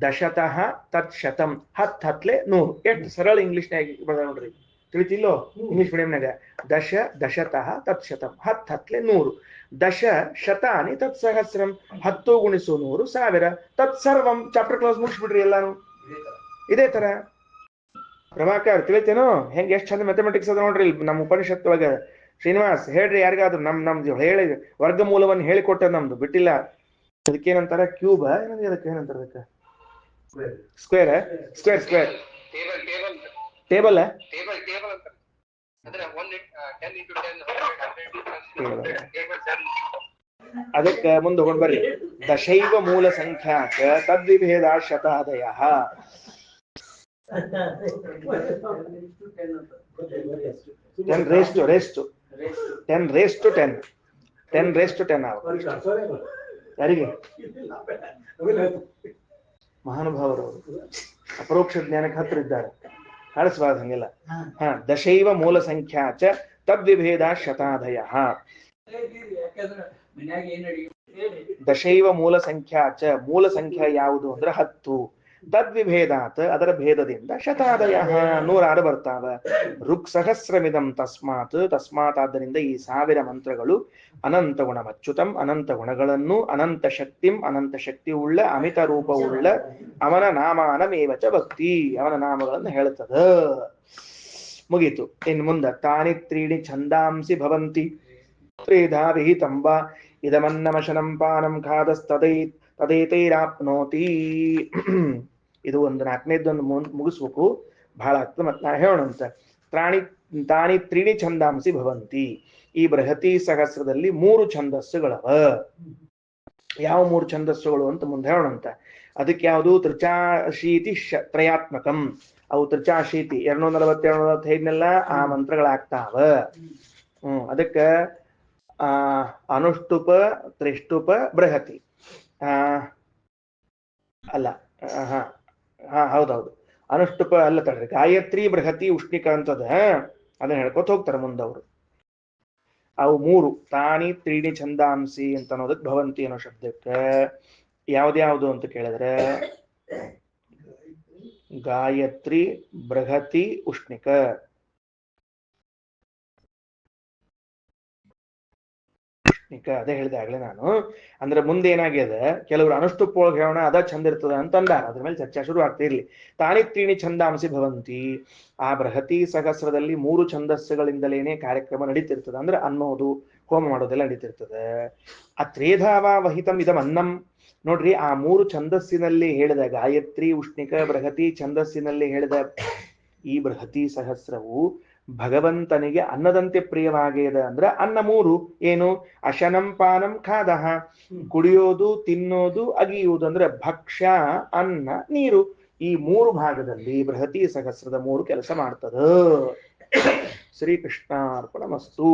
ದಶತಃ ತತ್ಶತಂ. 10 ಹತ್ಲೆ 100. ಎಷ್ಟು ಸರಳ ಇಂಗ್ಲಿಷ್ನಾಗ ಬದ ನೋಡ್ರಿ. ತಿಳಿತಿಲ್ಲೋ? ಇಂಗ್ಲಿಷ್ ಮೀಡಿಯಂನಾಗ ದಶ ದಶತಃ ತತ್ಶತಂ, 10 ಹತ್ಲೆ 100. ದಶ ಶತಾನಿ ತತ್ಸಹಸ್ರಂ, 10 ಗುಣಿಸು 100 1000. ತತ್ಸರ್ವಂ. ಚಾಪ್ಟರ್ ಕ್ಲಾಸ್ ಮುಗಿಸ್ಬಿಡ್ರಿ ಎಲ್ಲಾನು. ಇದೇ ತರ ಪ್ರಭಾಕರ್ ತಿಳಿತೇನೋ ಹೆಂಗ್ ಎಷ್ಟ್ ಚಂದ ಮ್ಯಾಥಮೆಟಿಕ್ಸ್ ಅದ ನೋಡ್ರಿ. ನಮ್ಮ ಉಪನಿಷತ್ ಒಳಗ ಶ್ರೀನಿವಾಸ್ ಹೇಳ್ರಿ ಯಾರಿಗಾದ್ರು ನಮ್ದು ಹೇಳಿ ವರ್ಗಮೂಲವನ್ನು ಹೇಳಿಕೊಟ್ಟ ನಮ್ದು ಬಿಟ್ಟಿಲ್ಲ. ಅದಕ್ಕೇನಂತಾರ? ಕ್ಯೂಬ್ ಏನಂದ್ರೆ ಅದಕ್ಕೆ ಏನಂತಾರ? ಅದಕ್ಕೆ ಸ್ಕ್ವೇರ್ ಟೇಬಲ್. ಅದಕ್ಕೆ ಮುಂದೆ ಹೋಗಿ ಬರ್ರಿ. ದಶೈವ ಮೂಲ ಸಂಖ್ಯಾಕ ತದ್ವಿಭೇದ ಶತಾದಯ. 10 raised to 10 ಯಾರಿಗೆ? ಮಹಾನುಭಾವರು ಅಪರೋಕ್ಷ ಜ್ಞಾನಕ್ಕೆ ಹತ್ರ ಇದ್ದಾರೆ. ಹಳಸ್ಬಾರ್ದು ಹಂಗೆಲ್ಲ. ದಶೈವ ಮೂಲ ಸಂಖ್ಯಾ ಚ ತದ್ವಿಭೇದ ಶತಾದಯ. ದಶೈವ ಮೂಲ ಸಂಖ್ಯಾ ಚ, ಮೂಲ ಸಂಖ್ಯಾ ಯಾವುದು ಅಂದ್ರೆ 10. ತದ್ವಿಭೇದಾತ್, ಅದರ ಭೇದದಿಂದ ಶತಾದಯ 106 ಬರ್ತಾವ. ಋಕ್ ಸಹಸ್ರಮಿದಂ ತಸ್ಮಾತ್, ತಸ್ಮಾತ್ ಆದ್ದರಿಂದ ಈ 1000 ಮಂತ್ರಗಳು ಅನಂತ ಗುಣಮಚ್ಯುತಂ, ಅನಂತ ಗುಣಗಳನ್ನು, ಅನಂತ ಶಕ್ತಿಂ, ಅನಂತ ಶಕ್ತಿ ಉಳ್ಳ, ಅಮಿತ ರೂಪವುಳ್ಳ ಅವನ ನಾಮಾನಮೇವಚ ಭಕ್ತಿ, ಅವನ ನಾಮಗಳನ್ನು ಹೇಳುತ್ತದ. ಮುಗೀತು. ಇನ್ನು ಮುಂದೆ ತಾನಿ ತ್ರೀಣಿ ಛಂದಾಂಸಿ ಭವಂತಿ ತ್ರೇಧಾ ವಿಹಿತಂಬ ಇದಮನ್ನಮಶನಂ ಪಾನಂ ಖಾದಸ್ತದೈ ತದೇತೈರಾಪ್ನೋತಿ. ಇದು ಒಂದು 4ನೇದೊಂದು ಮುಗಿಸ್ಬೇಕು, ಬಹಳ ಆಗ್ತದೆ. ಮತ್ತೆ ನಾ ಹೇಳೋಣಂತ. ತಾನಿ ತ್ರೀಣಿ ಛಂದಾಂಸಿ ಭವಂತಿ, ಈ ಬೃಹತಿ ಸಹಸ್ರದಲ್ಲಿ 3 ಛಂದಸ್ಸುಗಳವ. ಯಾವ 3 ಛಂದಸ್ಸುಗಳು ಅಂತ ಮುಂದೆ ಹೇಳೋಣಂತ. ಅದಕ್ಕೆ ಯಾವುದು ತ್ರಿಚಾಶೀತಿ ತ್ರಯಾತ್ಮಕಂ, ಅವು ತ್ರಿಚಾಶೀತಿ 240 245ನೆಲ್ಲ ಆ ಮಂತ್ರಗಳಾಗ್ತಾವ. ಅದಕ್ಕೆ ಅನುಷ್ಟುಪ, ತ್ರಿಷ್ಟುಪ, ಬೃಹತಿ. ಅಲ್ಲ, ಹೌದೌದು, ಅನುಷ್ಟುಪ ಅಲ್ಲ ತಡ್ರಿ, ಗಾಯತ್ರಿ, ಬೃಹತಿ, ಉಷ್ಣಿಕ ಅಂತದ. ಅದನ್ನ ಹೇಳ್ಕೊತ ಹೋಗ್ತಾರೆ ಮುಂದವರು. ಅವು 3 ತಾನಿ ತ್ರೀಣಿ ಛಂದಾಂಸಿ ಅಂತ ಅನ್ನೋದಕ್ಕೆ ಭವಂತಿ ಅನ್ನೋ ಶಬ್ದಕ್ಕೆ ಯಾವ್ದ್ಯಾವ್ದು ಅಂತ ಕೇಳಿದ್ರೆ ಗಾಯತ್ರಿ, ಬೃಹತಿ, ಉಷ್ಣಿಕ. ಅದೇ ಹೇಳಿದೆ ಆಗ್ಲೇ ನಾನು. ಅಂದ್ರೆ ಮುಂದೆ ಏನಾಗ್ಯದ, ಕೆಲವರು ಅನುಷ್ಟುಪ್ ಒಳಗೆ ಹೇಳೋಣ ಅದ ಚಂದ ಇರ್ತದ ಅಂತ ಅಂದಾರ. ಅದ್ರ ಮೇಲೆ ಚರ್ಚೆ ಶುರು ಆಗ್ತಿರ್ಲಿ. ತಾನಿ ತ್ರೀಣಿ ಛಂದಾಂಸಿ ಭವಂತಿ, ಆ ಬೃಹತಿ ಸಹಸ್ರದಲ್ಲಿ 3 ಛಂದಸ್ಸುಗಳಿಂದಲೇನೆ ಕಾರ್ಯಕ್ರಮ ನಡೀತಿರ್ತದ. ಅಂದ್ರೆ ಅನ್ನೋದು, ಹೋಮ ಮಾಡೋದೆಲ್ಲ ನಡೀತಿರ್ತದೆ. ಆ ತ್ರೇಧಾವ ವಹಿತಂ ಇದಂ ಅನ್ನಂ. ನೋಡ್ರಿ, ಆ 3 ಛಂದಸ್ಸಿನಲ್ಲಿ ಹೇಳಿದ ಗಾಯತ್ರಿ, ಉಷ್ಣಿಕ, ಬೃಹತಿ ಛಂದಸ್ಸಿನಲ್ಲಿ ಹೇಳಿದ ಈ ಬೃಹತಿ ಸಹಸ್ರವು ಭಗವಂತನಿಗೆ ಅನ್ನದಂತೆ ಪ್ರಿಯವಾಗಿದೆ. ಅಂದ್ರೆ ಅನ್ನ 3 ಏನು? ಅಶನಂ, ಪಾನಂ, ಖಾದಹ, ಕುಡಿಯೋದು, ತಿನ್ನೋದು, ಅಗಿಯುವುದು. ಅಂದ್ರೆ ಭಕ್ಷ್ಯ, ಅನ್ನ, ನೀರು. ಈ 3 ಭಾಗದಲ್ಲಿ ಬೃಹತಿ ಸಹಸ್ರದ 3 ಕೆಲಸ ಮಾಡ್ತದ. ಶ್ರೀಕೃಷ್ಣಾರ್ಪಣಮಸ್ತು.